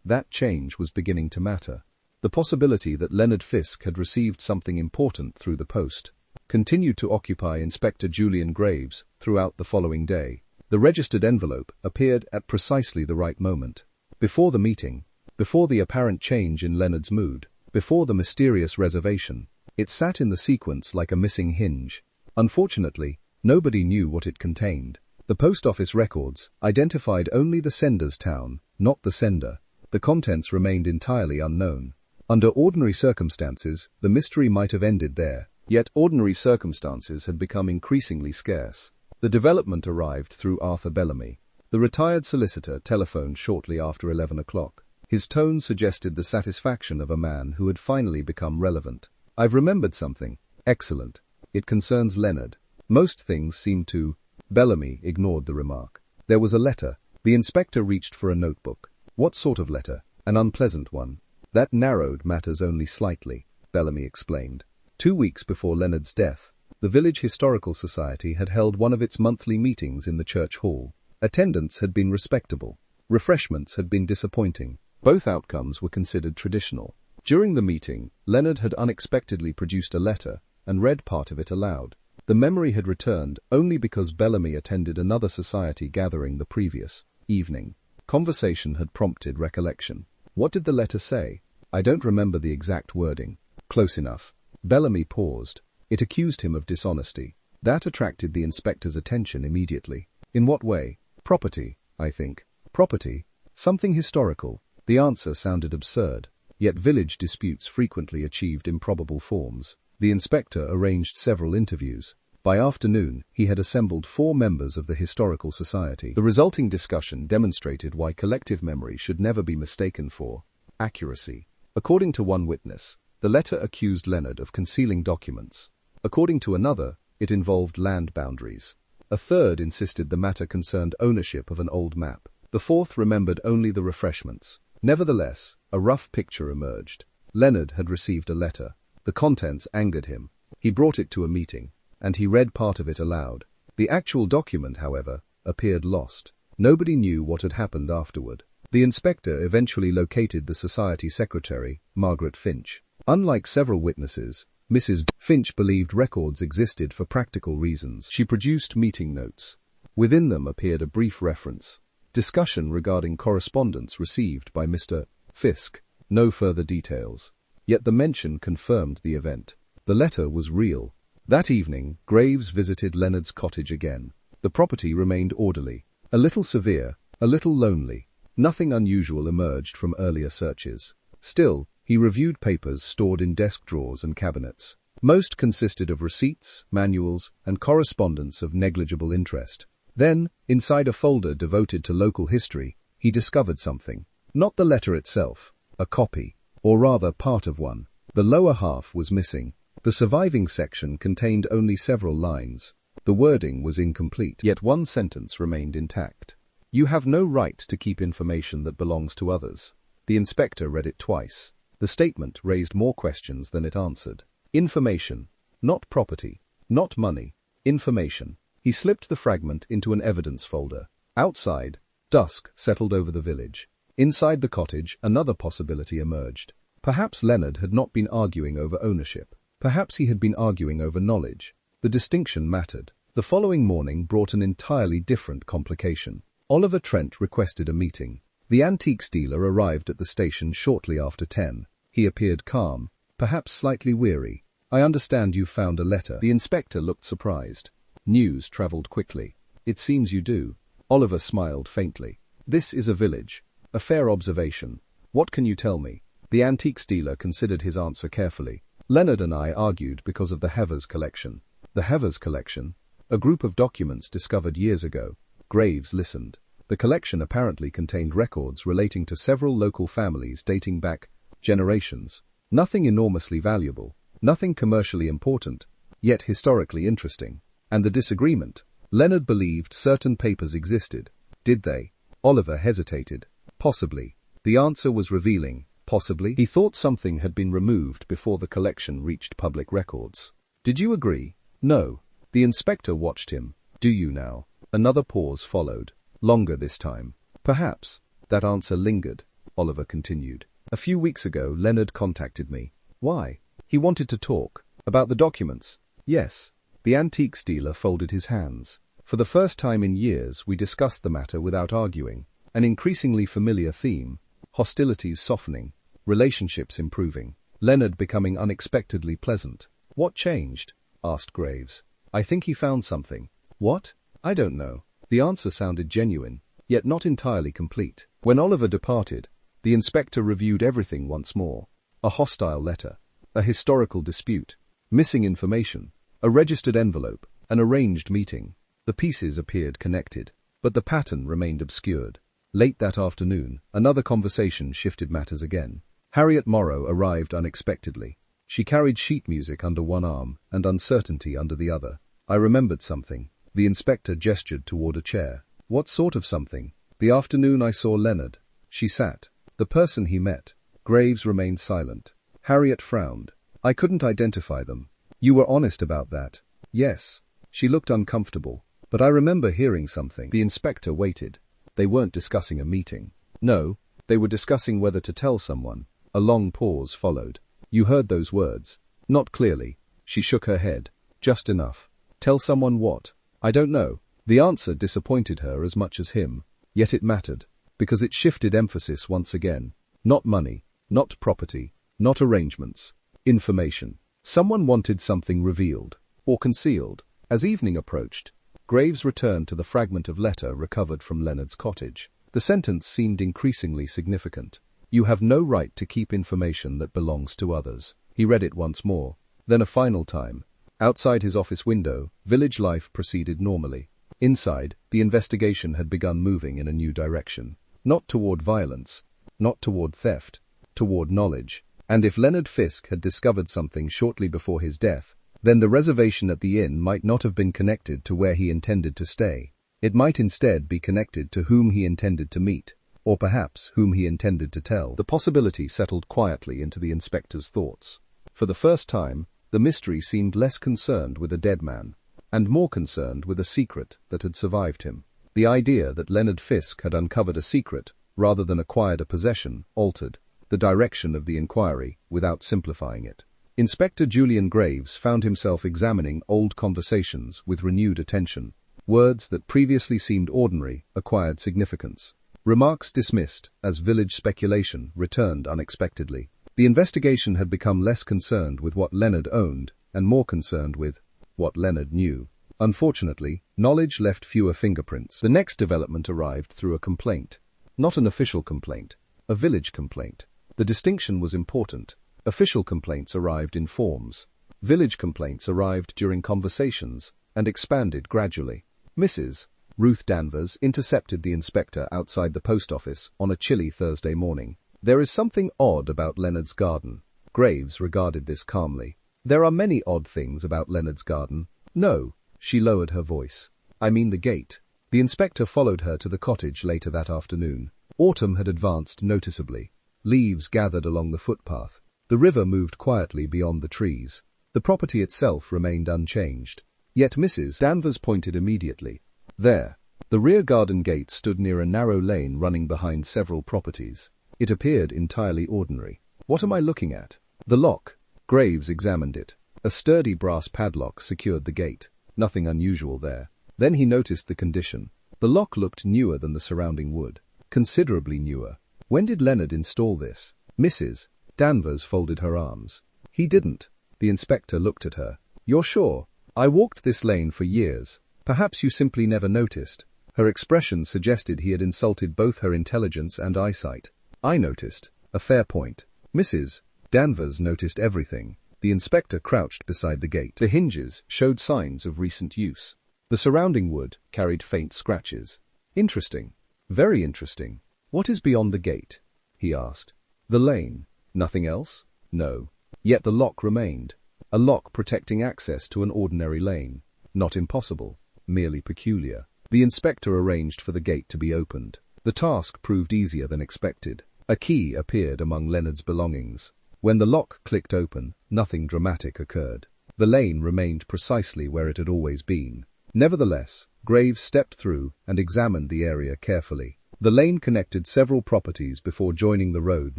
that change was beginning to matter. The possibility that Leonard Fisk had received something important through the post continued to occupy Inspector Julian Graves throughout the following day. The registered envelope appeared at precisely the right moment. Before the meeting, before the apparent change in Leonard's mood, before the mysterious reservation, it sat in the sequence like a missing hinge. Unfortunately, nobody knew what it contained. The post office records identified only the sender's town, not the sender. The contents remained entirely unknown. Under ordinary circumstances, the mystery might have ended there. Yet ordinary circumstances had become increasingly scarce. The development arrived through Arthur Bellamy. The retired solicitor telephoned shortly after 11 o'clock. His tone suggested the satisfaction of a man who had finally become relevant. "I've remembered something." "Excellent. It concerns Leonard." "Most things seem to—" Bellamy ignored the remark. "There was a letter." The inspector reached for a notebook. "What sort of letter?" "An unpleasant one." "That narrowed matters only slightly," Bellamy explained. 2 weeks before Leonard's death, the Village Historical Society had held one of its monthly meetings in the church hall. Attendance had been respectable. Refreshments had been disappointing. Both outcomes were considered traditional. During the meeting, Leonard had unexpectedly produced a letter and read part of it aloud. The memory had returned only because Bellamy attended another society gathering the previous evening. Conversation had prompted recollection. "What did the letter say?" "I don't remember the exact wording." "Close enough." Bellamy paused. It accused him of dishonesty. That attracted the inspector's attention immediately. "In what way?" "Property, I think." "Property? Something historical?" The answer sounded absurd. Yet village disputes frequently achieved improbable forms. The inspector arranged several interviews. By afternoon, he had assembled 4 members of the Historical Society. The resulting discussion demonstrated why collective memory should never be mistaken for accuracy. According to one witness, the letter accused Leonard of concealing documents. According to another, it involved land boundaries. A third insisted the matter concerned ownership of an old map. The fourth remembered only the refreshments. Nevertheless, a rough picture emerged. Leonard had received a letter. The contents angered him. He brought it to a meeting, and he read part of it aloud. The actual document, however, appeared lost. Nobody knew what had happened afterward. The inspector eventually located the society secretary, Margaret Finch. Unlike several witnesses, Mrs. Finch believed records existed for practical reasons. She produced meeting notes. Within them appeared a brief reference. Discussion regarding correspondence received by Mr. Fisk. No further details. Yet the mention confirmed the event. The letter was real. That evening, Graves visited Leonard's cottage again. The property remained orderly. A little severe, a little lonely. Nothing unusual emerged from earlier searches. Still, he reviewed papers stored in desk drawers and cabinets. Most consisted of receipts, manuals, and correspondence of negligible interest. Then, inside a folder devoted to local history, he discovered something. Not the letter itself, a copy, or rather part of one. The lower half was missing. The surviving section contained only several lines. The wording was incomplete, yet one sentence remained intact. You have no right to keep information that belongs to others. The inspector read it twice. The statement raised more questions than it answered. Information, not property, not money. Information. He slipped the fragment into an evidence folder. Outside, dusk settled over the village. Inside the cottage, another possibility emerged. Perhaps Leonard had not been arguing over ownership. Perhaps he had been arguing over knowledge. The distinction mattered. The following morning brought an entirely different complication. Oliver Trent requested a meeting. The antiques dealer arrived at the station shortly after 10. He appeared calm, perhaps slightly weary. I understand you found a letter. The inspector looked surprised. News travelled quickly. It seems you do. Oliver smiled faintly. This is a village. A fair observation. What can you tell me? The antiques dealer considered his answer carefully. Leonard and I argued because of the Havers collection. The Havers collection? A group of documents discovered years ago. Graves listened. The collection apparently contained records relating to several local families dating back generations. Nothing enormously valuable, nothing commercially important, yet historically interesting. And the disagreement? Leonard believed certain papers existed. Did they? Oliver hesitated. Possibly. The answer was revealing. Possibly. He thought something had been removed before the collection reached public records. Did you agree? No. The inspector watched him. Do you now? Another pause followed. Longer this time. Perhaps. That answer lingered. Oliver continued. A few weeks ago, Leonard contacted me. Why? He wanted to talk. About the documents. Yes. The antiques dealer folded his hands. For the first time in years, we discussed the matter without arguing. An increasingly familiar theme. Hostilities softening. Relationships improving. Leonard becoming unexpectedly pleasant. What changed? Asked Graves. I think he found something. What? I don't know. The answer sounded genuine, yet not entirely complete. When Oliver departed, the inspector reviewed everything once more. A hostile letter. A historical dispute. Missing information. A registered envelope. An arranged meeting. The pieces appeared connected, but the pattern remained obscured. Late that afternoon, another conversation shifted matters again. Harriet Morrow arrived unexpectedly. She carried sheet music under one arm and uncertainty under the other. I remembered something. The inspector gestured toward a chair. What sort of something? The afternoon I saw Leonard. She sat. The person he met. Graves remained silent. Harriet frowned. I couldn't identify them. You were honest about that. Yes. She looked uncomfortable. But I remember hearing something. The inspector waited. They weren't discussing a meeting. No, they were discussing whether to tell someone. A long pause followed. You heard those words? Not clearly. She shook her head. Just enough. Tell someone what? I don't know. The answer disappointed her as much as him. Yet it mattered, because it shifted emphasis once again. Not money, not property, not arrangements. Information. Someone wanted something revealed, or concealed. As evening approached, Graves returned to the fragment of letter recovered from Leonard's cottage. The sentence seemed increasingly significant. You have no right to keep information that belongs to others. He read it once more, then a final time. Outside his office window, village life proceeded normally. Inside, the investigation had begun moving in a new direction. Not toward violence, not toward theft, toward knowledge. And if Leonard Fisk had discovered something shortly before his death, then the reservation at the inn might not have been connected to where he intended to stay. It might instead be connected to whom he intended to meet, or perhaps whom he intended to tell. The possibility settled quietly into the inspector's thoughts. For the first time, the mystery seemed less concerned with a dead man, and more concerned with a secret that had survived him. The idea that Leonard Fisk had uncovered a secret, rather than acquired a possession, altered the direction of the inquiry without simplifying it. Inspector Julian Graves found himself examining old conversations with renewed attention. Words that previously seemed ordinary acquired significance. Remarks dismissed as village speculation returned unexpectedly. The investigation had become less concerned with what Leonard owned and more concerned with what Leonard knew. Unfortunately, knowledge left fewer fingerprints. The next development arrived through a complaint. Not an official complaint, a village complaint. The distinction was important. Official complaints arrived in forms. Village complaints arrived during conversations and expanded gradually. Mrs. Ruth Danvers intercepted the inspector outside the post office on a chilly Thursday morning. "There is something odd about Leonard's garden." Graves regarded this calmly. "There are many odd things about Leonard's garden." "No," she lowered her voice. "I mean the gate." The inspector followed her to the cottage later that afternoon. Autumn had advanced noticeably. Leaves gathered along the footpath. The river moved quietly beyond the trees. The property itself remained unchanged. Yet Mrs. Danvers pointed immediately. There. The rear garden gate stood near a narrow lane running behind several properties. It appeared entirely ordinary. "What am I looking at?" "The lock." Graves examined it. A sturdy brass padlock secured the gate. Nothing unusual there. Then he noticed the condition. The lock looked newer than the surrounding wood. Considerably newer. When did Leonard install this? Mrs. Danvers folded her arms. "He didn't." The inspector looked at her. "You're sure?" "I walked this lane for years. Perhaps you simply never noticed." Her expression suggested he had insulted both her intelligence and eyesight. "I noticed." A fair point. Mrs. Danvers noticed everything. The inspector crouched beside the gate. The hinges showed signs of recent use. The surrounding wood carried faint scratches. "Interesting. Very interesting. What is beyond the gate?" he asked. "The lane. Nothing else?" "No." Yet the lock remained. A lock protecting access to an ordinary lane. Not impossible, merely peculiar. The inspector arranged for the gate to be opened. The task proved easier than expected. A key appeared among Leonard's belongings. When the lock clicked open, nothing dramatic occurred. The lane remained precisely where it had always been. Nevertheless, Graves stepped through and examined the area carefully. The lane connected several properties before joining the road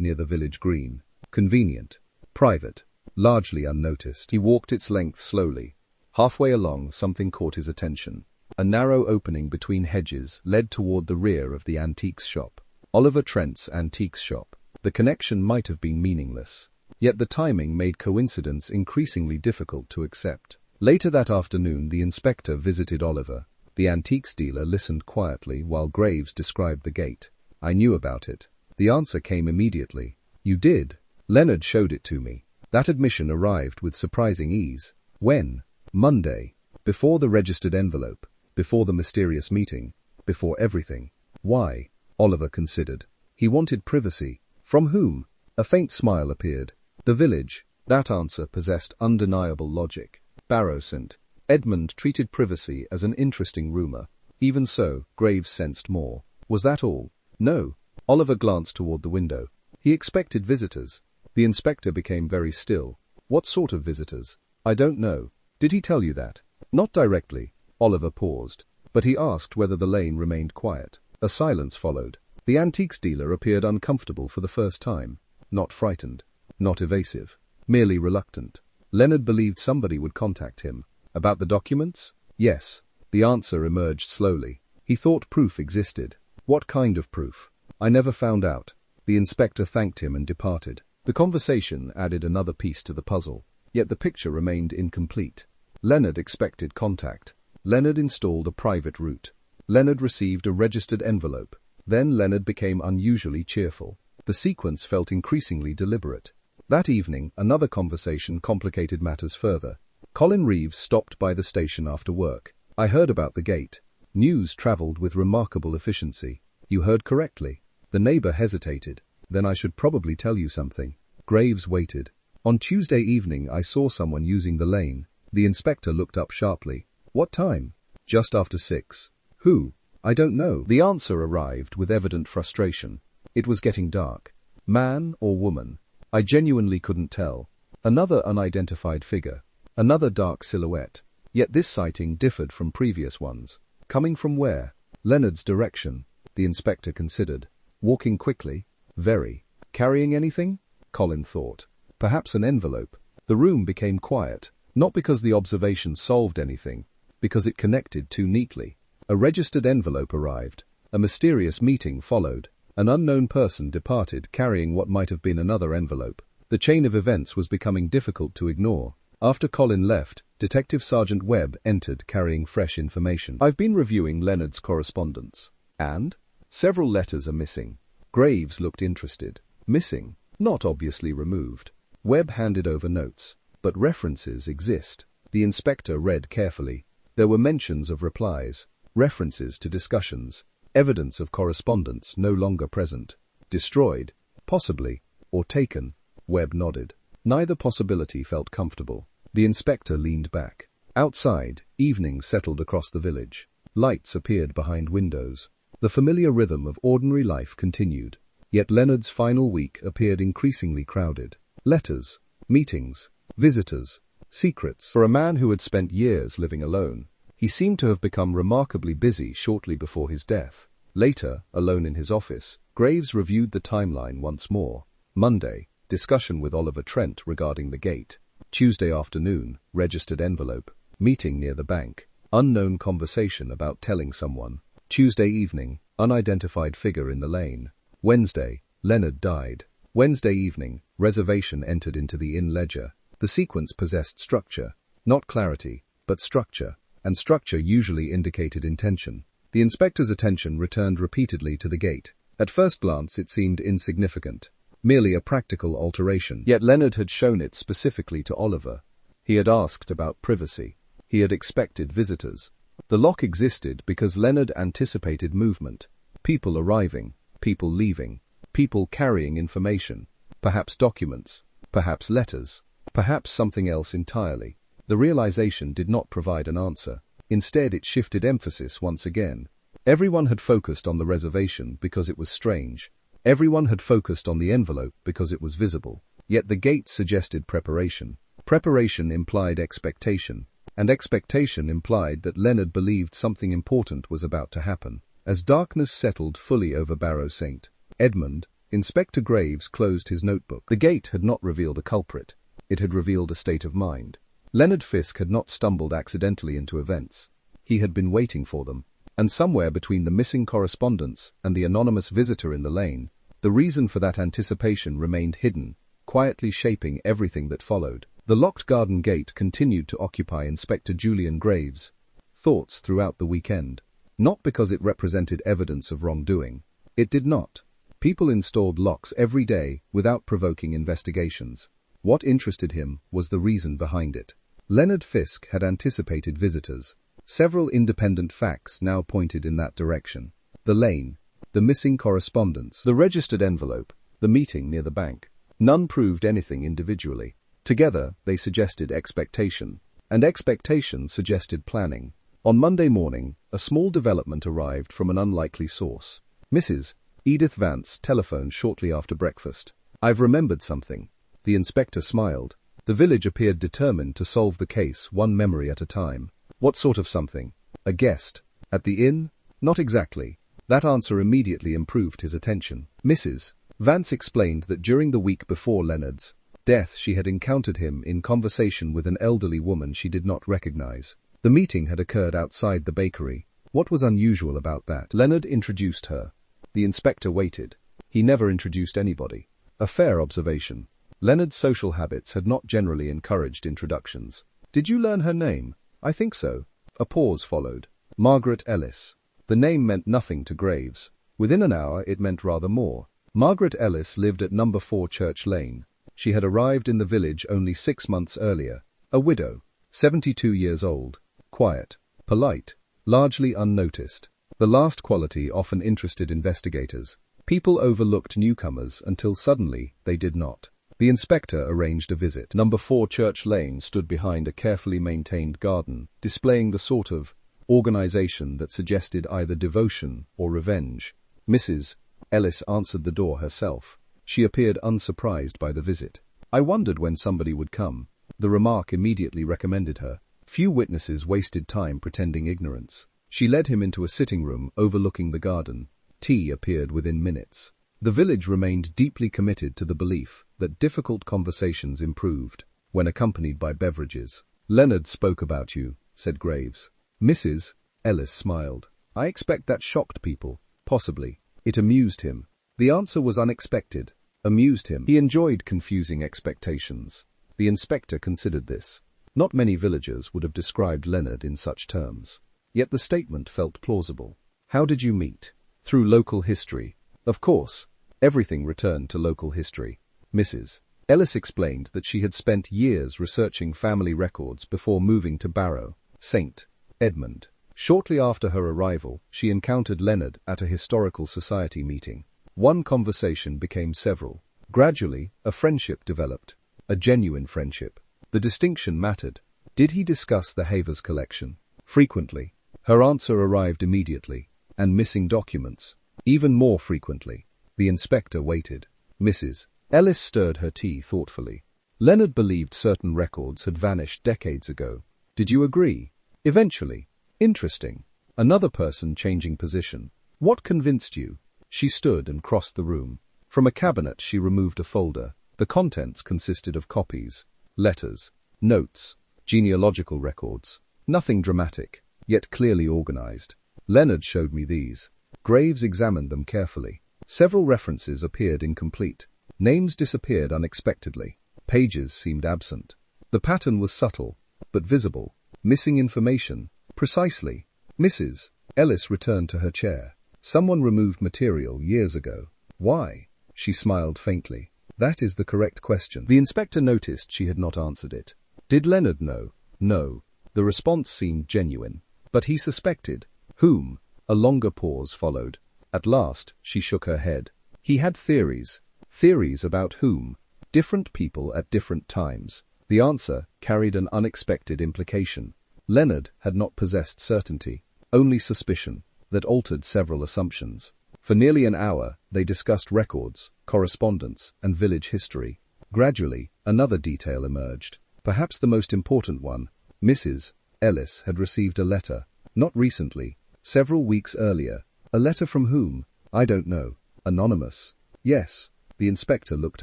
near the village green. Convenient. Private. Largely unnoticed. He walked its length slowly. Halfway along, something caught his attention. A narrow opening between hedges led toward the rear of the antiques shop. Oliver Trent's antiques shop. The connection might have been meaningless. Yet the timing made coincidence increasingly difficult to accept. Later that afternoon, the inspector visited Oliver. The antiques dealer listened quietly while Graves described the gate. "I knew about it." The answer came immediately. "You did?" "Leonard showed it to me." That admission arrived with surprising ease. "When?" "Monday. Before the registered envelope. Before the mysterious meeting. Before everything." "Why?" Oliver considered. "He wanted privacy." "From whom?" A faint smile appeared. "The village." That answer possessed undeniable logic. Barrow St. Edmund treated privacy as an interesting rumor. Even so, Graves sensed more. Was that all? No. Oliver glanced toward the window. He expected visitors. The inspector became very still. "What sort of visitors?" "I don't know." "Did he tell you that?" "Not directly." Oliver paused. But he asked whether the lane remained quiet. A silence followed. The antiques dealer appeared uncomfortable for the first time. Not frightened. Not evasive. Merely reluctant. Leonard believed somebody would contact him. About the documents? Yes. The answer emerged slowly. He thought proof existed. What kind of proof? "I never found out." The inspector thanked him and departed. The conversation added another piece to the puzzle. Yet the picture remained incomplete. Leonard expected contact. Leonard installed a private route. Leonard received a registered envelope. Then Leonard became unusually cheerful. The sequence felt increasingly deliberate. That evening, another conversation complicated matters further. Colin Reeves stopped by the station after work. "I heard about the gate." News traveled with remarkable efficiency. "You heard correctly." The neighbor hesitated. "Then I should probably tell you something." Graves waited. "On Tuesday evening I saw someone using the lane." The inspector looked up sharply. "What time?" "Just after 6. "Who?" "I don't know." The answer arrived with evident frustration. It was getting dark. "Man or woman?" "I genuinely couldn't tell." Another unidentified figure. Another dark silhouette. Yet this sighting differed from previous ones. Coming from where? Leonard's direction. The inspector considered. Walking quickly? Very. Carrying anything? Colin thought. Perhaps an envelope. The room became quiet, not because the observation solved anything, because it connected too neatly. A registered envelope arrived. A mysterious meeting followed. An unknown person departed carrying what might have been another envelope. The chain of events was becoming difficult to ignore. After Colin left, Detective Sergeant Webb entered carrying fresh information. "I've been reviewing Leonard's correspondence. And? Several letters are missing." Graves looked interested. "Missing? Not obviously removed." Webb handed over notes. "But references exist." The inspector read carefully. There were mentions of replies, references to discussions, evidence of correspondence no longer present. Destroyed, possibly, or taken. Webb nodded. Neither possibility felt comfortable. The inspector leaned back. Outside, evening settled across the village. Lights appeared behind windows. The familiar rhythm of ordinary life continued. Yet Leonard's final week appeared increasingly crowded. Letters, meetings, visitors, secrets. For a man who had spent years living alone, he seemed to have become remarkably busy shortly before his death. Later, alone in his office, Graves reviewed the timeline once more. Monday, discussion with Oliver Trent regarding the gate. Tuesday afternoon, registered envelope. Meeting near the bank. Unknown conversation about telling someone. Tuesday evening, unidentified figure in the lane. Wednesday, Leonard died. Wednesday evening, reservation entered into the inn ledger. The sequence possessed structure. Not clarity, but structure. And structure usually indicated intention. The inspector's attention returned repeatedly to the gate. At first glance it seemed insignificant. Merely a practical alteration. Yet Leonard had shown it specifically to Oliver. He had asked about privacy. He had expected visitors. The lock existed because Leonard anticipated movement. People arriving, people leaving, people carrying information, perhaps documents, perhaps letters, perhaps something else entirely. The realization did not provide an answer. Instead, it shifted emphasis once again. Everyone had focused on the reservation because it was strange. Everyone had focused on the envelope because it was visible. Yet the gate suggested preparation. Preparation implied expectation. And expectation implied that Leonard believed something important was about to happen. As darkness settled fully over Barrow St. Edmund, Inspector Graves closed his notebook. The gate had not revealed a culprit. It had revealed a state of mind. Leonard Fisk had not stumbled accidentally into events. He had been waiting for them. And somewhere between the missing correspondence and the anonymous visitor in the lane, the reason for that anticipation remained hidden, quietly shaping everything that followed. The locked garden gate continued to occupy Inspector Julian Graves' thoughts throughout the weekend. Not because it represented evidence of wrongdoing. It did not. People installed locks every day without provoking investigations. What interested him was the reason behind it. Leonard Fisk had anticipated visitors. Several independent facts now pointed in that direction. The lane, the missing correspondence, the registered envelope, the meeting near the bank. None proved anything individually. Together, they suggested expectation, and expectation suggested planning. On Monday morning, a small development arrived from an unlikely source. Mrs. Edith Vance telephoned shortly after breakfast. "I've remembered something." The inspector smiled. The village appeared determined to solve the case one memory at a time. "What sort of something?" "A guest. At the inn?" "Not exactly." That answer immediately improved his attention. Mrs. Vance explained that during the week before Leonard's death she had encountered him in conversation with an elderly woman she did not recognize. The meeting had occurred outside the bakery. What was unusual about that? Leonard introduced her. The inspector waited. He never introduced anybody. A fair observation. Leonard's social habits had not generally encouraged introductions. "Did you learn her name?" "I think so." A pause followed. "Margaret Ellis." The name meant nothing to Graves. Within an hour it meant rather more. Margaret Ellis lived at number 4 Church Lane. She had arrived in the village only 6 months earlier. A widow, 72 years old, quiet, polite, largely unnoticed. The last quality often interested investigators. People overlooked newcomers until suddenly they did not. The inspector arranged a visit. Number 4 Church Lane stood behind a carefully maintained garden, displaying the sort of organization that suggested either devotion or revenge. Mrs. Ellis answered the door herself. She appeared unsurprised by the visit. "I wondered when somebody would come." The remark immediately recommended her. Few witnesses wasted time pretending ignorance. She led him into a sitting room overlooking the garden. Tea appeared within minutes. The village remained deeply committed to the belief that difficult conversations improved. when accompanied by beverages. "Leonard spoke about you," said Graves. Mrs. Ellis smiled. "I expect that shocked people. Possibly. It amused him." The answer was unexpected. Amused him. He enjoyed confusing expectations. The inspector considered this. Not many villagers would have described Leonard in such terms. Yet the statement felt plausible. "How did you meet?" "Through local history." Of course. Everything returned to local history. Mrs. Ellis explained that she had spent years researching family records before moving to Barrow, St. Edmund. Shortly after her arrival, she encountered Leonard at a historical society meeting. One conversation became several. Gradually, a friendship developed. A genuine friendship. The distinction mattered. Did he discuss the Havers collection? Frequently. Her answer arrived immediately. And missing documents? Even more frequently. The inspector waited. Mrs. Ellis stirred her tea thoughtfully. Leonard believed certain records had vanished decades ago. Did you agree? Eventually. Interesting. Another person changing position. What convinced you? She stood and crossed the room. From a cabinet she removed a folder. The contents consisted of copies, letters, notes, genealogical records. Nothing dramatic, yet clearly organized. Leonard showed me these. Graves examined them carefully. Several references appeared incomplete. Names disappeared unexpectedly. Pages seemed absent. The pattern was subtle, but visible. Missing information. Precisely. Mrs. Ellis returned to her chair. Someone removed material years ago. Why? She smiled faintly. That is the correct question. The inspector noticed she had not answered it. Did Leonard know? No. The response seemed genuine. But he suspected. Whom? A longer pause followed. At last, she shook her head. He had theories. Theories about whom? Different people at different times. The answer carried an unexpected implication. Leonard had not possessed certainty, only suspicion, that altered several assumptions. For nearly an hour, they discussed records, correspondence, and village history. Gradually, another detail emerged. Perhaps the most important one. Mrs. Ellis had received a letter. Not recently. Several weeks earlier. A letter from whom? I don't know. Anonymous. Yes. The inspector looked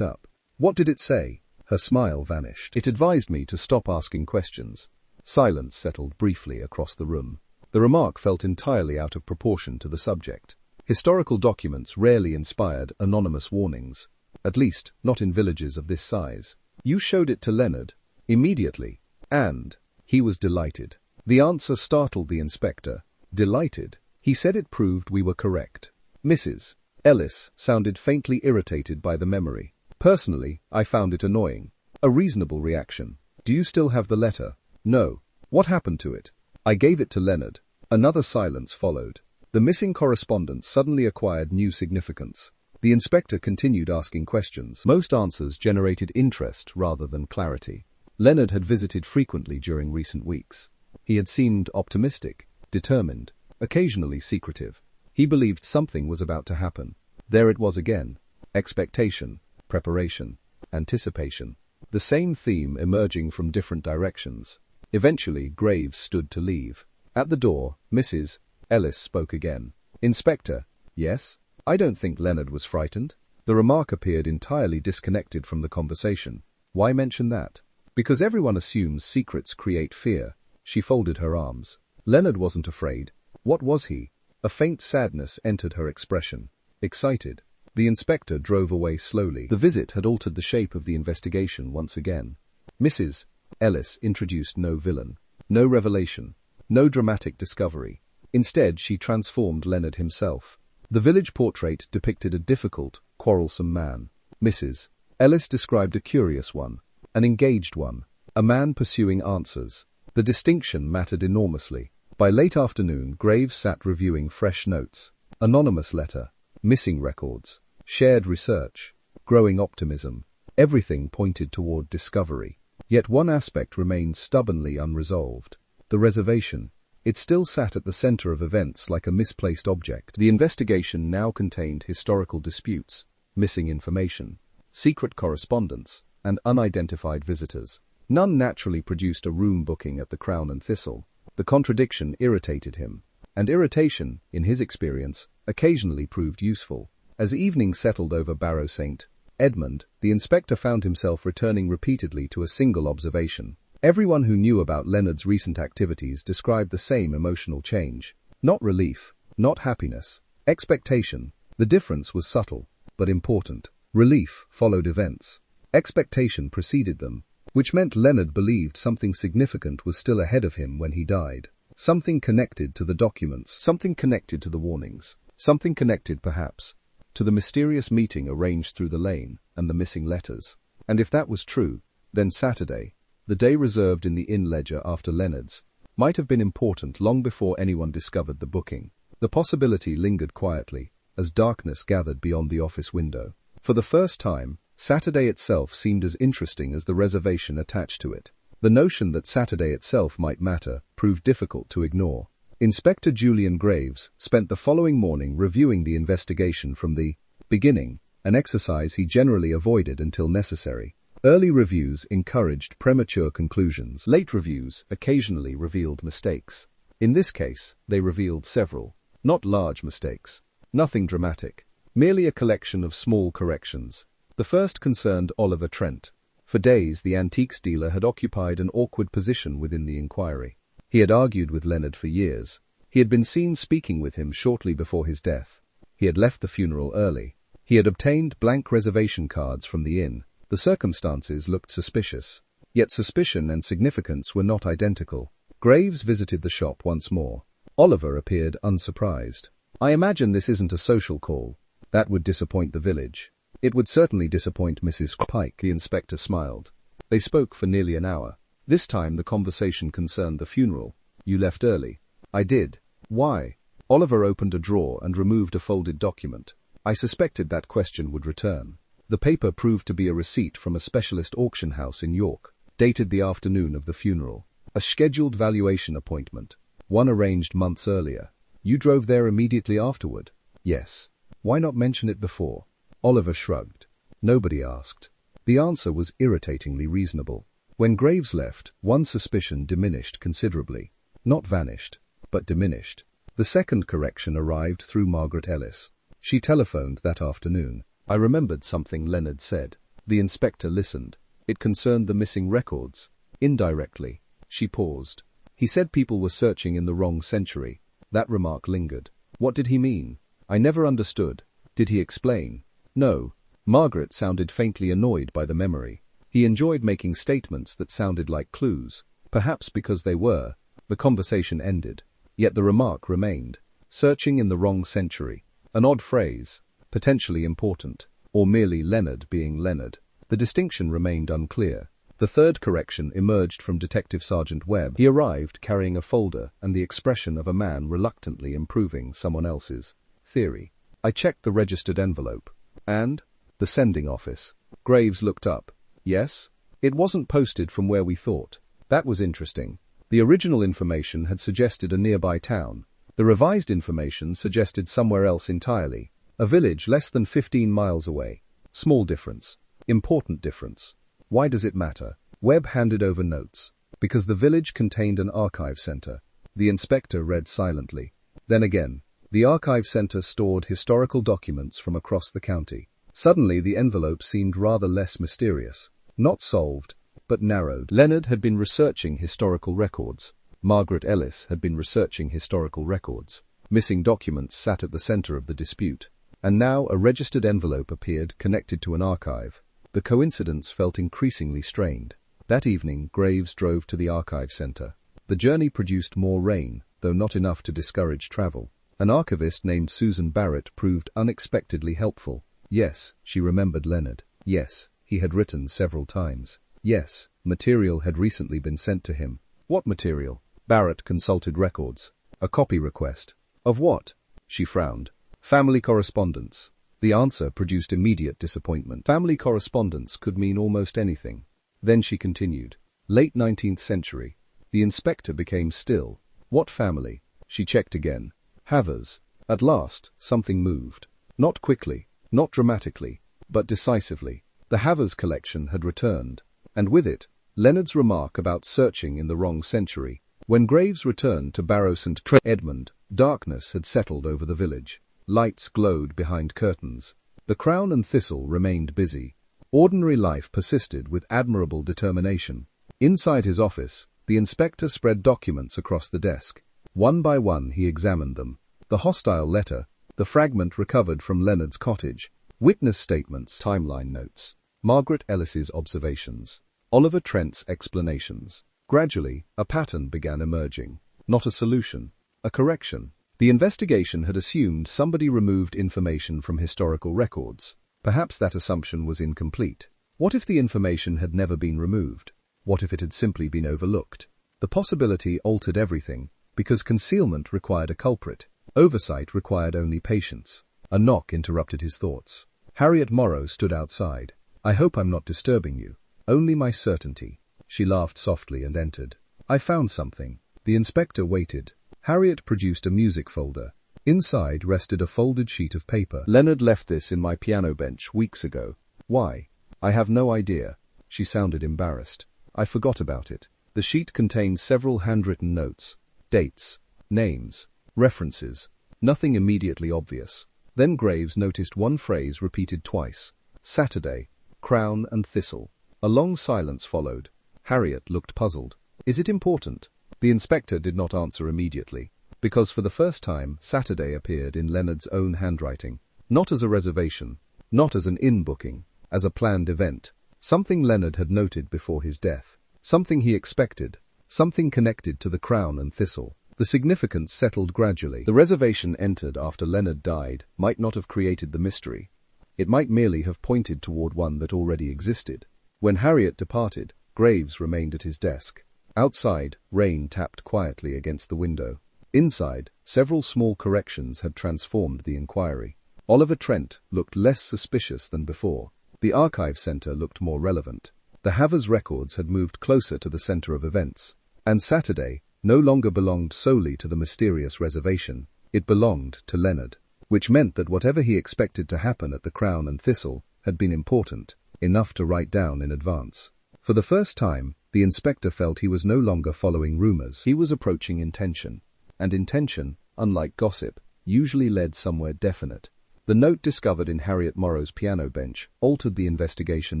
up. What did it say? Her smile vanished. It advised me to stop asking questions. Silence settled briefly across the room. The remark felt entirely out of proportion to the subject. Historical documents rarely inspired anonymous warnings. At least, not in villages of this size. You showed it to Leonard. Immediately. And he was delighted. The answer startled the inspector. Delighted. He said it proved we were correct. Mrs. Ellis sounded faintly irritated by the memory. Personally, I found it annoying. A reasonable reaction. Do you still have the letter? No. What happened to it? I gave it to Leonard. Another silence followed. The missing correspondence suddenly acquired new significance. The inspector continued asking questions. Most answers generated interest rather than clarity. Leonard had visited frequently during recent weeks. He had seemed optimistic, determined, occasionally secretive. He believed something was about to happen. There it was again. Expectation, preparation, anticipation. The same theme emerging from different directions. Eventually, Graves stood to leave. At the door, Mrs. Ellis spoke again. Inspector. Yes? I don't think Leonard was frightened. The remark appeared entirely disconnected from the conversation. Why mention that? Because everyone assumes secrets create fear. She folded her arms. Leonard wasn't afraid. What was he? A faint sadness entered her expression. Excited. The inspector drove away slowly. The visit had altered the shape of the investigation once again. Mrs. Ellis introduced no villain, no revelation, no dramatic discovery. Instead, she transformed Leonard himself. The village portrait depicted a difficult, quarrelsome man. Mrs. Ellis described a curious one, an engaged one, a man pursuing answers. The distinction mattered enormously. By late afternoon, Graves sat reviewing fresh notes. Anonymous letter. Missing records. Shared research. Growing optimism. Everything pointed toward discovery. Yet one aspect remained stubbornly unresolved. The reservation. It still sat at the center of events like a misplaced object. The investigation now contained historical disputes, missing information, secret correspondence, and unidentified visitors. None naturally produced a room booking at the Crown and Thistle. The contradiction irritated him, and irritation, in his experience, occasionally proved useful. As evening settled over Barrow St. Edmund, the inspector found himself returning repeatedly to a single observation. Everyone who knew about Leonard's recent activities described the same emotional change. Not relief, not happiness. Expectation. The difference was subtle, but important. Relief followed events. Expectation preceded them, which meant Leonard believed something significant was still ahead of him when he died. Something connected to the documents, something connected to the warnings, something connected, perhaps, to the mysterious meeting arranged through the lane and the missing letters. And if that was true, then Saturday, the day reserved in the inn ledger after Leonard's, might have been important long before anyone discovered the booking. The possibility lingered quietly, as darkness gathered beyond the office window. For the first time, Saturday itself seemed as interesting as the reservation attached to it. The notion that Saturday itself might matter proved difficult to ignore. Inspector Julian Graves spent the following morning reviewing the investigation from the beginning, an exercise he generally avoided until necessary. Early reviews encouraged premature conclusions. Late reviews occasionally revealed mistakes. In this case, they revealed several. Not large mistakes. Nothing dramatic. Merely a collection of small corrections. The first concerned Oliver Trent. For days, the antiques dealer had occupied an awkward position within the inquiry. He had argued with Leonard for years. He had been seen speaking with him shortly before his death. He had left the funeral early. He had obtained blank reservation cards from the inn. The circumstances looked suspicious. Yet suspicion and significance were not identical. Graves visited the shop once more. Oliver appeared unsurprised. "I imagine this isn't a social call. That would disappoint the village." "It would certainly disappoint Mrs. Pike," the inspector smiled. They spoke for nearly an hour. This time the conversation concerned the funeral. "You left early." "I did." "Why?" Oliver opened a drawer and removed a folded document. "I suspected that question would return." The paper proved to be a receipt from a specialist auction house in York, dated the afternoon of the funeral. A scheduled valuation appointment, one arranged months earlier. "You drove there immediately afterward?" "Yes." "Why not mention it before?" Oliver shrugged. Nobody asked. The answer was irritatingly reasonable. When Graves left, one suspicion diminished considerably. Not vanished, but diminished. The second correction arrived through Margaret Ellis. She telephoned that afternoon. "I remembered something Leonard said." The inspector listened. It concerned the missing records. Indirectly. She paused. "He said people were searching in the wrong century." That remark lingered. "What did he mean?" "I never understood." "Did he explain?" "No." Margaret sounded faintly annoyed by the memory. He enjoyed making statements that sounded like clues. Perhaps because they were. The conversation ended. Yet the remark remained. Searching in the wrong century. An odd phrase. Potentially important. Or merely Leonard being Leonard. The distinction remained unclear. The third correction emerged from Detective Sergeant Webb. He arrived carrying a folder and the expression of a man reluctantly improving someone else's theory. "I checked the registered envelope." "And?" "The sending office." Graves looked up. "Yes?" "It wasn't posted from where we thought." That was interesting. The original information had suggested a nearby town. The revised information suggested somewhere else entirely. A village less than 15 miles away. Small difference. Important difference. Why does it matter? Webb handed over notes. Because the village contained an archive center. The inspector read silently. Then again. The archive center stored historical documents from across the county. Suddenly the envelope seemed rather less mysterious. Not solved, but narrowed. Leonard had been researching historical records. Margaret Ellis had been researching historical records. Missing documents sat at the center of the dispute. And now a registered envelope appeared connected to an archive. The coincidence felt increasingly strained. That evening, Graves drove to the archive center. The journey produced more rain, though not enough to discourage travel. An archivist named Susan Barrett proved unexpectedly helpful. Yes, she remembered Leonard. Yes, he had written several times. Yes, material had recently been sent to him. What material? Barrett consulted records. A copy request. Of what? She frowned. Family correspondence. The answer produced immediate disappointment. Family correspondence could mean almost anything. Then she continued. Late 19th century. The inspector became still. What family? She checked again. Havers. At last, something moved. Not quickly, not dramatically, but decisively. The Havers collection had returned. And with it, Leonard's remark about searching in the wrong century. When Graves returned to Barrow St. Edmund, darkness had settled over the village. Lights glowed behind curtains. The Crown and Thistle remained busy. Ordinary life persisted with admirable determination. Inside his office, the inspector spread documents across the desk. One by one he examined them. The hostile letter, the fragment recovered from Leonard's cottage, witness statements, timeline notes, Margaret Ellis's observations, Oliver Trent's explanations. Gradually, a pattern began emerging. Not a solution, a correction. The investigation had assumed somebody removed information from historical records. Perhaps that assumption was incomplete. What if the information had never been removed? What if it had simply been overlooked? The possibility altered everything, because concealment required a culprit. Oversight required only patience. A knock interrupted his thoughts. Harriet Morrow stood outside. "I hope I'm not disturbing you." "Only my certainty." She laughed softly and entered. "I found something." The inspector waited. Harriet produced a music folder. Inside rested a folded sheet of paper. "Leonard left this in my piano bench weeks ago." "Why?" "I have no idea." She sounded embarrassed. "I forgot about it." The sheet contained several handwritten notes, dates, names, references, nothing immediately obvious. Then Graves noticed one phrase repeated twice. Saturday, Crown and Thistle. A long silence followed. Harriet looked puzzled. "Is it important?" The inspector did not answer immediately, because for the first time Saturday appeared in Leonard's own handwriting. Not as a reservation, not as an inn booking, as a planned event. Something Leonard had noted before his death. Something he expected. Something connected to the Crown and Thistle. The significance settled gradually. The reservation entered after Leonard died might not have created the mystery. It might merely have pointed toward one that already existed. When Harriet departed, Graves remained at his desk. Outside, rain tapped quietly against the window. Inside, several small corrections had transformed the inquiry. Oliver Trent looked less suspicious than before. The archive center looked more relevant. The Havers records had moved closer to the center of events. And Saturday no longer belonged solely to the mysterious reservation. It belonged to Leonard. Which meant that whatever he expected to happen at the Crown and Thistle had been important, enough to write down in advance. For the first time, the inspector felt he was no longer following rumors. He was approaching intention. And intention, unlike gossip, usually led somewhere definite. The note discovered in Harriet Morrow's piano bench altered the investigation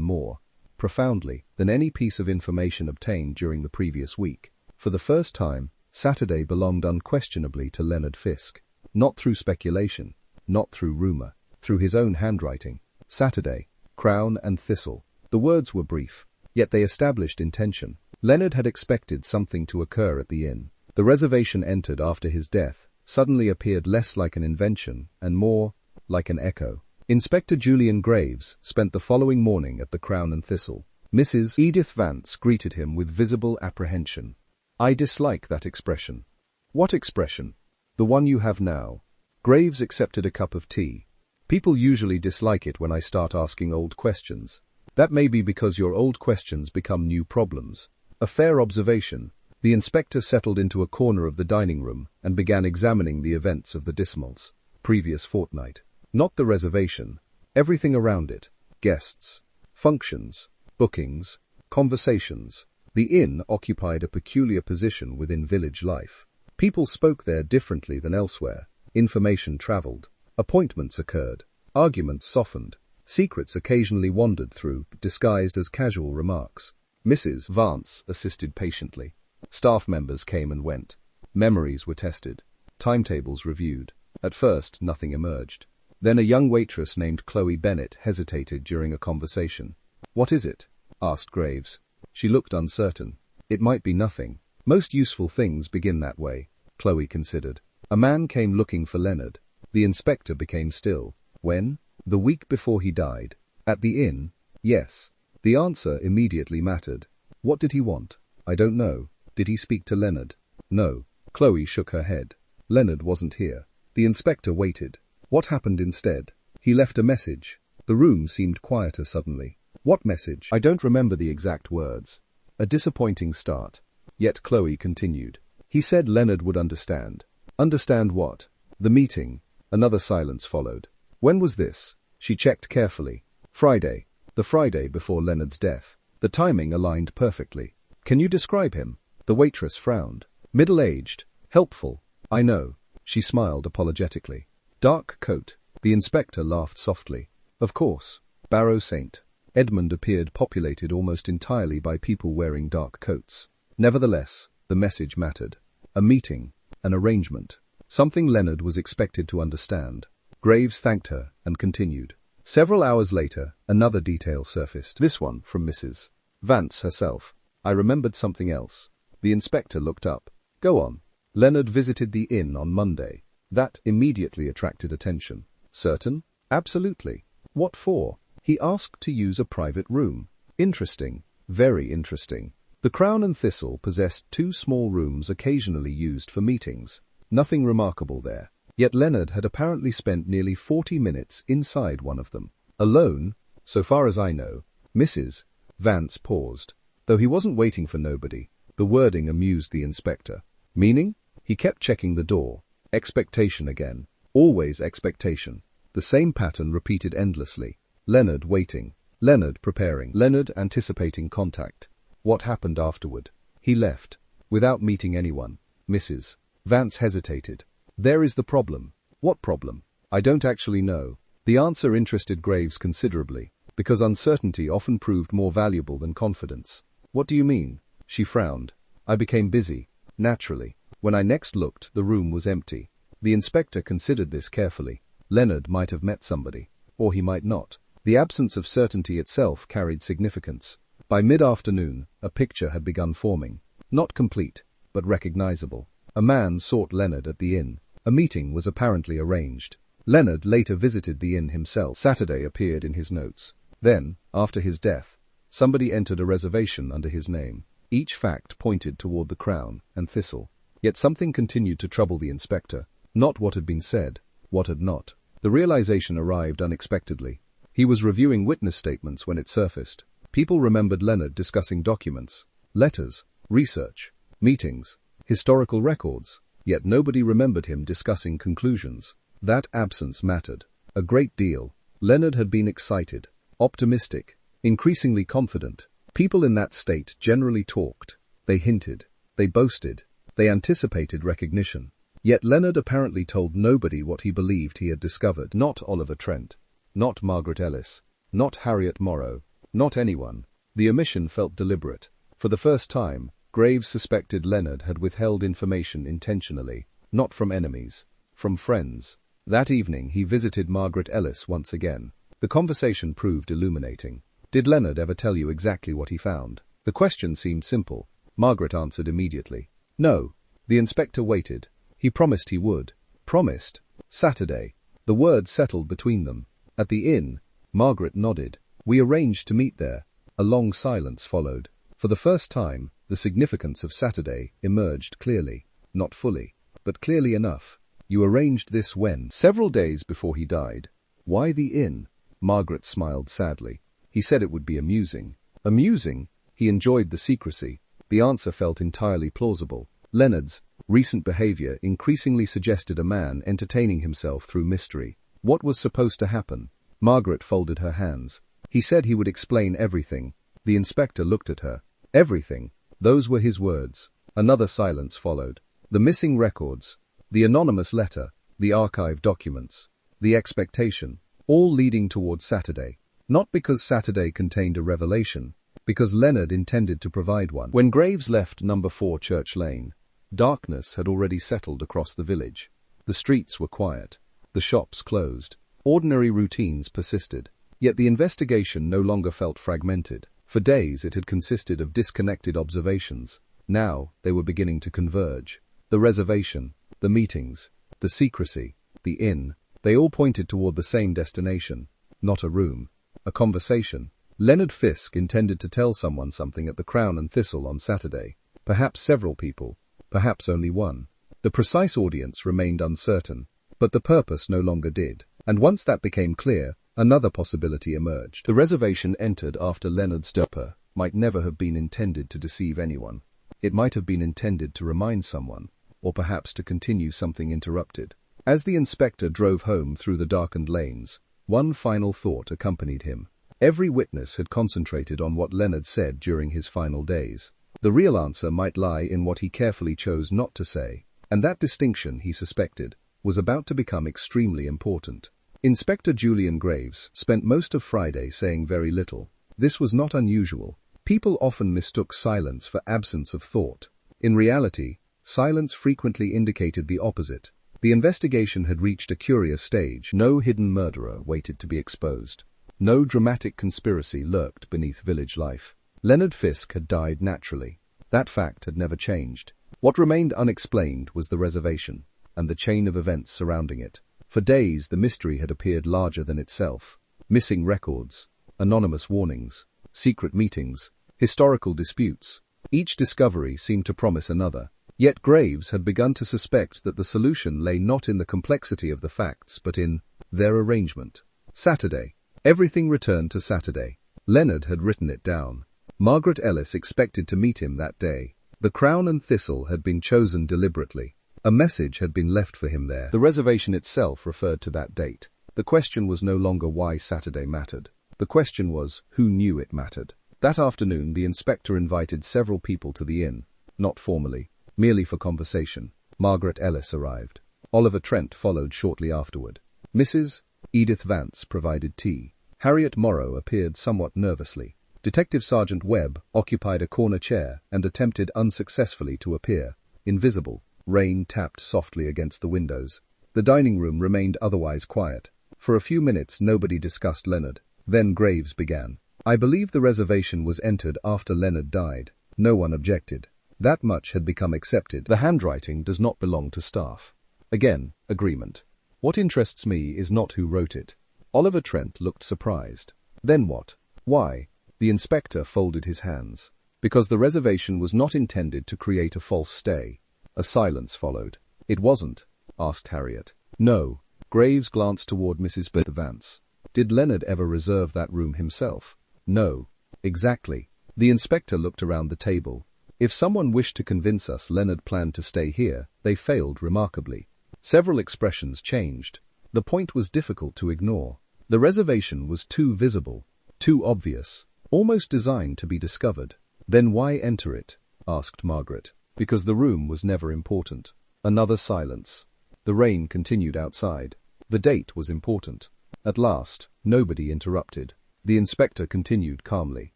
more profoundly than any piece of information obtained during the previous week. For the first time, Saturday belonged unquestionably to Leonard Fisk. Not through speculation, not through rumor, through his own handwriting. Saturday, Crown and Thistle. The words were brief, yet they established intention. Leonard had expected something to occur at the inn. The reservation entered after his death suddenly appeared less like an invention and more like an echo. Inspector Julian Graves spent the following morning at the Crown and Thistle. Mrs. Edith Vance greeted him with visible apprehension. "I dislike that expression." "What expression?" "The one you have now." Graves accepted a cup of tea. "People usually dislike it when I start asking old questions. That may be because your old questions become new problems." A fair observation. The inspector settled into a corner of the dining room and began examining the events of the Dismals' previous fortnight. Not the reservation. Everything around it. Guests, functions, bookings, conversations. The inn occupied a peculiar position within village life. People spoke there differently than elsewhere. Information traveled. Appointments occurred. Arguments softened. Secrets occasionally wandered through, disguised as casual remarks. Mrs. Vance assisted patiently. Staff members came and went. Memories were tested. Timetables reviewed. At first, nothing emerged. Then a young waitress named Chloe Bennett hesitated during a conversation. "What is it?" asked Graves. She looked uncertain. "It might be nothing. Most useful things begin that way," Chloe considered. "A man came looking for Leonard." The inspector became still. "When?" "The week before he died." "At the inn?" "Yes." The answer immediately mattered. "What did he want?" "I don't know." "Did he speak to Leonard?" "No." Chloe shook her head. "Leonard wasn't here." The inspector waited. What happened instead? "He left a message." The room seemed quieter suddenly. "What message?" "I don't remember the exact words." A disappointing start. Yet Chloe continued. "He said Leonard would understand." "Understand what?" "The meeting." Another silence followed. "When was this?" She checked carefully. "Friday." The Friday before Leonard's death. The timing aligned perfectly. "Can you describe him?" The waitress frowned. "Middle-aged. Helpful." "I know." She smiled apologetically. "Dark coat." The inspector laughed softly. Of course. Barrow St. Edmund appeared populated almost entirely by people wearing dark coats. Nevertheless, the message mattered. A meeting, an arrangement, something Leonard was expected to understand. Graves thanked her and continued. Several hours later, another detail surfaced. This one from Mrs. Vance herself. I remembered something else. The inspector looked up. Go on. Leonard visited the inn on Monday. That immediately attracted attention. Certain? Absolutely. What for? He asked to use a private room. Interesting. Very interesting. The Crown and Thistle possessed 2 small rooms occasionally used for meetings. Nothing remarkable there. Yet Leonard had apparently spent nearly 40 minutes inside one of them. Alone, so far as I know. Mrs. Vance paused. Though he wasn't waiting for nobody, the wording amused the inspector. Meaning? He kept checking the door. Expectation again. Always expectation. The same pattern repeated endlessly. Leonard waiting. Leonard preparing. Leonard anticipating contact. What happened afterward? He left. Without meeting anyone. Mrs. Vance hesitated. There is the problem. What problem? I don't actually know. The answer interested Graves considerably, because uncertainty often proved more valuable than confidence. What do you mean? She frowned. I became busy. Naturally. When I next looked, the room was empty. The inspector considered this carefully. Leonard might have met somebody, or he might not. The absence of certainty itself carried significance. By mid-afternoon, a picture had begun forming. Not complete, but recognizable. A man sought Leonard at the inn. A meeting was apparently arranged. Leonard later visited the inn himself. Saturday appeared in his notes. Then, after his death, somebody entered a reservation under his name. Each fact pointed toward the Crown and Thistle. Yet something continued to trouble the inspector. Not what had been said, what had not. The realization arrived unexpectedly. He was reviewing witness statements when it surfaced. People remembered Leonard discussing documents, letters, research, meetings, historical records, yet nobody remembered him discussing conclusions. That absence mattered a great deal. Leonard had been excited, optimistic, increasingly confident. People in that state generally talked. They hinted. They boasted. They anticipated recognition. Yet Leonard apparently told nobody what he believed he had discovered. Not Oliver Trent. Not Margaret Ellis. Not Harriet Morrow. Not anyone. The omission felt deliberate. For the first time, Graves suspected Leonard had withheld information intentionally, not from enemies, from friends. That evening he visited Margaret Ellis once again. The conversation proved illuminating. Did Leonard ever tell you exactly what he found? The question seemed simple. Margaret answered immediately. No. The inspector waited. He promised he would. Promised. Saturday. The word settled between them. At the inn, Margaret nodded. We arranged to meet there. A long silence followed. For the first time, the significance of Saturday emerged clearly. Not fully, but clearly enough. You arranged this when? Several days before he died. Why the inn? Margaret smiled sadly. He said it would be amusing. Amusing? He enjoyed the secrecy. The answer felt entirely plausible. Leonard's recent behavior increasingly suggested a man entertaining himself through mystery. What was supposed to happen? Margaret folded her hands. He said he would explain everything. The inspector looked at her. Everything. Those were his words. Another silence followed. The missing records, the anonymous letter, the archived documents, the expectation, all leading towards Saturday. Not because Saturday contained a revelation, because Leonard intended to provide one. When Graves left number 4 Church Lane, darkness had already settled across the village. The streets were quiet. The shops closed. Ordinary routines persisted. Yet the investigation no longer felt fragmented. For days it had consisted of disconnected observations. Now they were beginning to converge. The reservation, the meetings, the secrecy, the inn, they all pointed toward the same destination. Not a room. A conversation. Leonard Fisk intended to tell someone something at the Crown and Thistle on Saturday. Perhaps several people. Perhaps only one. The precise audience remained uncertain, but the purpose no longer did. And once that became clear, another possibility emerged. The reservation entered after Leonard's death might never have been intended to deceive anyone. It might have been intended to remind someone, or perhaps to continue something interrupted. As the inspector drove home through the darkened lanes, one final thought accompanied him. Every witness had concentrated on what Leonard said during his final days. The real answer might lie in what he carefully chose not to say, and that distinction, he suspected, was about to become extremely important. Inspector Julian Graves spent most of Friday saying very little. This was not unusual. People often mistook silence for absence of thought. In reality, silence frequently indicated the opposite. The investigation had reached a curious stage. No hidden murderer waited to be exposed. No dramatic conspiracy lurked beneath village life. Leonard Fisk had died naturally. That fact had never changed. What remained unexplained was the reservation, and the chain of events surrounding it. For days, the mystery had appeared larger than itself. Missing records, anonymous warnings, secret meetings, historical disputes. Each discovery seemed to promise another. Yet Graves had begun to suspect that the solution lay not in the complexity of the facts, but in their arrangement. Saturday. Everything returned to Saturday. Leonard had written it down. Margaret Ellis expected to meet him that day. The crown and thistle had been chosen deliberately. A message had been left for him there. The reservation itself referred to that date. The question was no longer why Saturday mattered. The question was who knew it mattered. That afternoon, the inspector invited several people to the inn. Not formally, merely for conversation. Margaret Ellis arrived. Oliver Trent followed shortly afterward. Mrs. Edith Vance provided tea. Harriet Morrow appeared somewhat nervously. Detective Sergeant Webb occupied a corner chair and attempted unsuccessfully to appear invisible. Rain tapped softly against the windows. The dining room remained otherwise quiet. For a few minutes nobody discussed Leonard. Then Graves began. I believe the reservation was entered after Leonard died. No one objected. That much had become accepted. The handwriting does not belong to staff. Again, agreement. What interests me is not who wrote it. Oliver Trent looked surprised. Then what? Why? The inspector folded his hands. Because the reservation was not intended to create a false stay. A silence followed. It wasn't? Asked Harriet. No. Graves glanced toward Mrs. Vance. Did Leonard ever reserve that room himself? No. Exactly. The inspector looked around the table. If someone wished to convince us Leonard planned to stay here, they failed remarkably. Several expressions changed. The point was difficult to ignore. The reservation was too visible, too obvious, almost designed to be discovered. Then why enter it? Asked Margaret. Because the room was never important. Another silence. The rain continued outside. The date was important. At last, nobody interrupted. The inspector continued calmly.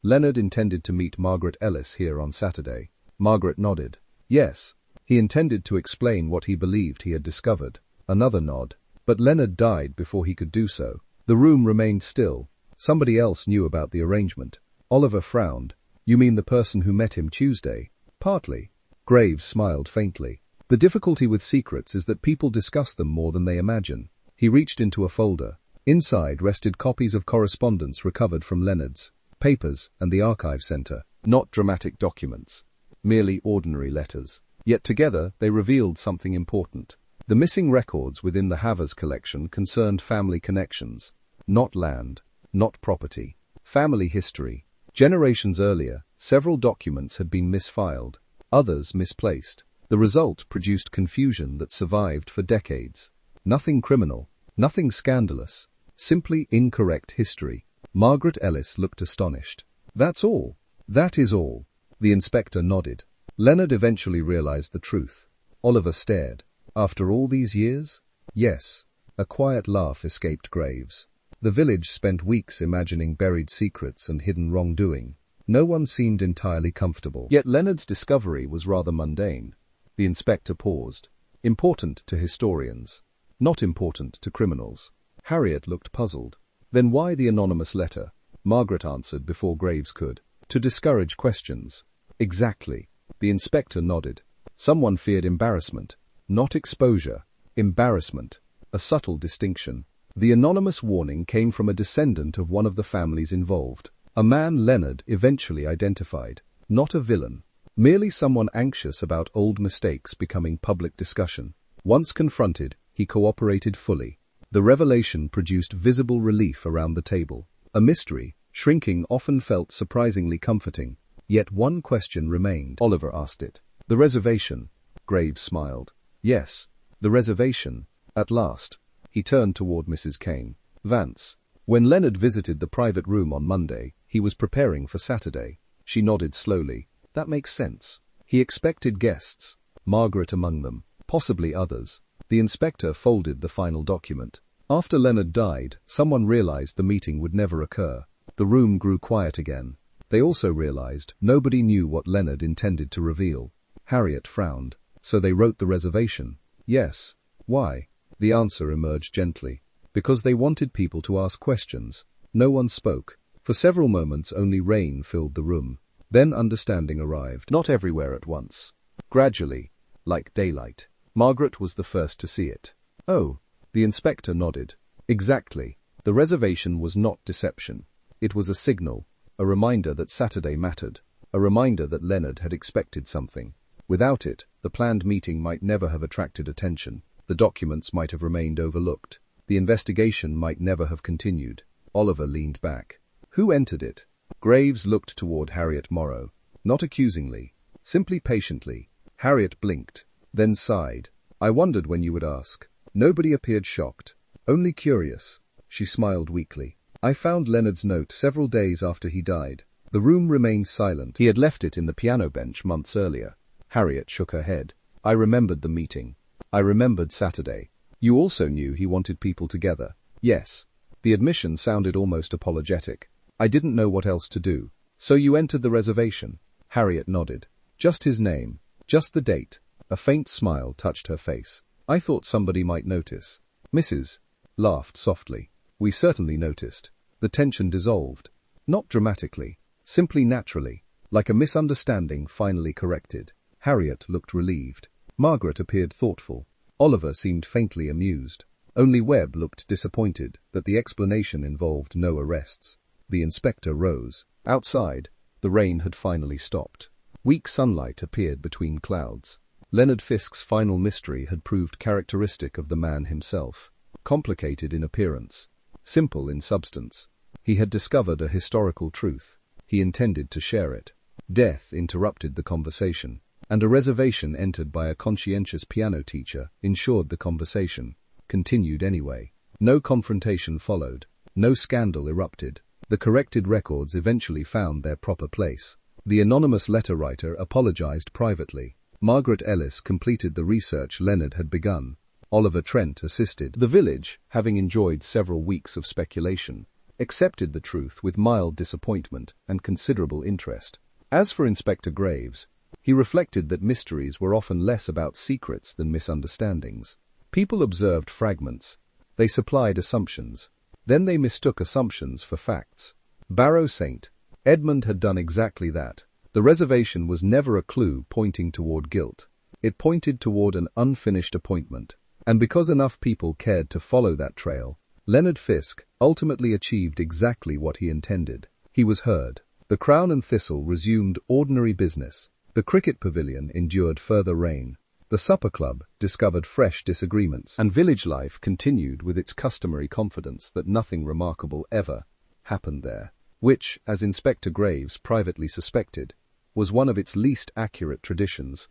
Leonard intended to meet Margaret Ellis here on Saturday. Margaret nodded. Yes. He intended to explain what he believed he had discovered. Another nod. But Leonard died before he could do so. The room remained still. Somebody else knew about the arrangement. Oliver frowned. You mean the person who met him Tuesday? Partly. Graves smiled faintly. The difficulty with secrets is that people discuss them more than they imagine. He reached into a folder. Inside rested copies of correspondence recovered from Leonard's papers and the archive center. Not dramatic documents. Merely ordinary letters. Yet together they revealed something important. The missing records within the Havers collection concerned family connections. Not land. Not property. Family history. Generations earlier, several documents had been misfiled. Others misplaced. The result produced confusion that survived for decades. Nothing criminal, nothing scandalous, simply incorrect history. Margaret Ellis looked astonished. That's all. That is all. The inspector nodded. Leonard eventually realized the truth. Oliver stared. After all these years? Yes. A quiet laugh escaped Graves. The village spent weeks imagining buried secrets and hidden wrongdoing. No one seemed entirely comfortable. Yet Leonard's discovery was rather mundane. The inspector paused. Important to historians. Not important to criminals. Harriet looked puzzled. Then why the anonymous letter? Margaret answered before Graves could. To discourage questions. Exactly. The inspector nodded. Someone feared embarrassment. Not exposure. Embarrassment. A subtle distinction. The anonymous warning came from a descendant of one of the families involved. A man Leonard eventually identified. Not a villain. Merely someone anxious about old mistakes becoming public discussion. Once confronted, he cooperated fully. The revelation produced visible relief around the table. A mystery, shrinking, often felt surprisingly comforting. Yet one question remained. Oliver asked it. The reservation. Graves smiled. Yes, the reservation. At last. He turned toward Mrs. Kane. Vance. When Leonard visited the private room on Monday, he was preparing for Saturday. She nodded slowly. That makes sense. He expected guests. Margaret among them. Possibly others. The inspector folded the final document. After Leonard died, someone realized the meeting would never occur. The room grew quiet again. They also realized nobody knew what Leonard intended to reveal. Harriet frowned. So they wrote the reservation? Yes. Why? The answer emerged gently. Because they wanted people to ask questions. No one spoke. For several moments only rain filled the room. Then understanding arrived. Not everywhere at once. Gradually, like daylight. Margaret was the first to see it. Oh. The inspector nodded. Exactly. The reservation was not deception. It was a signal, a reminder that Saturday mattered, a reminder that Leonard had expected something. Without it, the planned meeting might never have attracted attention, the documents might have remained overlooked, the investigation might never have continued. Oliver leaned back. Who entered it? Graves looked toward Harriet Morrow, not accusingly, simply patiently. Harriet blinked, then sighed. I wondered when you would ask. Nobody appeared shocked, only curious. She smiled weakly. I found Leonard's note several days after he died. The room remained silent. He had left it in the piano bench months earlier. Harriet shook her head. I remembered the meeting. I remembered Saturday. You also knew he wanted people together. Yes. The admission sounded almost apologetic. I didn't know what else to do. So you entered the reservation? Harriet nodded. Just his name. Just the date. A faint smile touched her face. I thought somebody might notice. Mrs. laughed softly. We certainly noticed. The tension dissolved. Not dramatically. Simply naturally. Like a misunderstanding finally corrected. Harriet looked relieved. Margaret appeared thoughtful. Oliver seemed faintly amused. Only Webb looked disappointed that the explanation involved no arrests. The inspector rose. Outside, the rain had finally stopped. Weak sunlight appeared between clouds. Leonard Fisk's final mystery had proved characteristic of the man himself. Complicated in appearance, simple in substance. He had discovered a historical truth. He intended to share it. Death interrupted the conversation, and a reservation entered by a conscientious piano teacher ensured the conversation continued anyway. No confrontation followed. No scandal erupted. The corrected records eventually found their proper place. The anonymous letter writer apologized privately. Margaret Ellis completed the research Leonard had begun. Oliver Trent assisted. The village, having enjoyed several weeks of speculation, accepted the truth with mild disappointment and considerable interest. As for Inspector Graves, he reflected that mysteries were often less about secrets than misunderstandings. People observed fragments. They supplied assumptions. Then they mistook assumptions for facts. Barrow St. Edmund had done exactly that. The reservation was never a clue pointing toward guilt. It pointed toward an unfinished appointment. And because enough people cared to follow that trail, Leonard Fisk ultimately achieved exactly what he intended. He was heard. The Crown and Thistle resumed ordinary business. The cricket pavilion endured further rain. The supper club discovered fresh disagreements, and village life continued with its customary confidence that nothing remarkable ever happened there, which, as Inspector Graves privately suspected, was one of its least accurate traditions.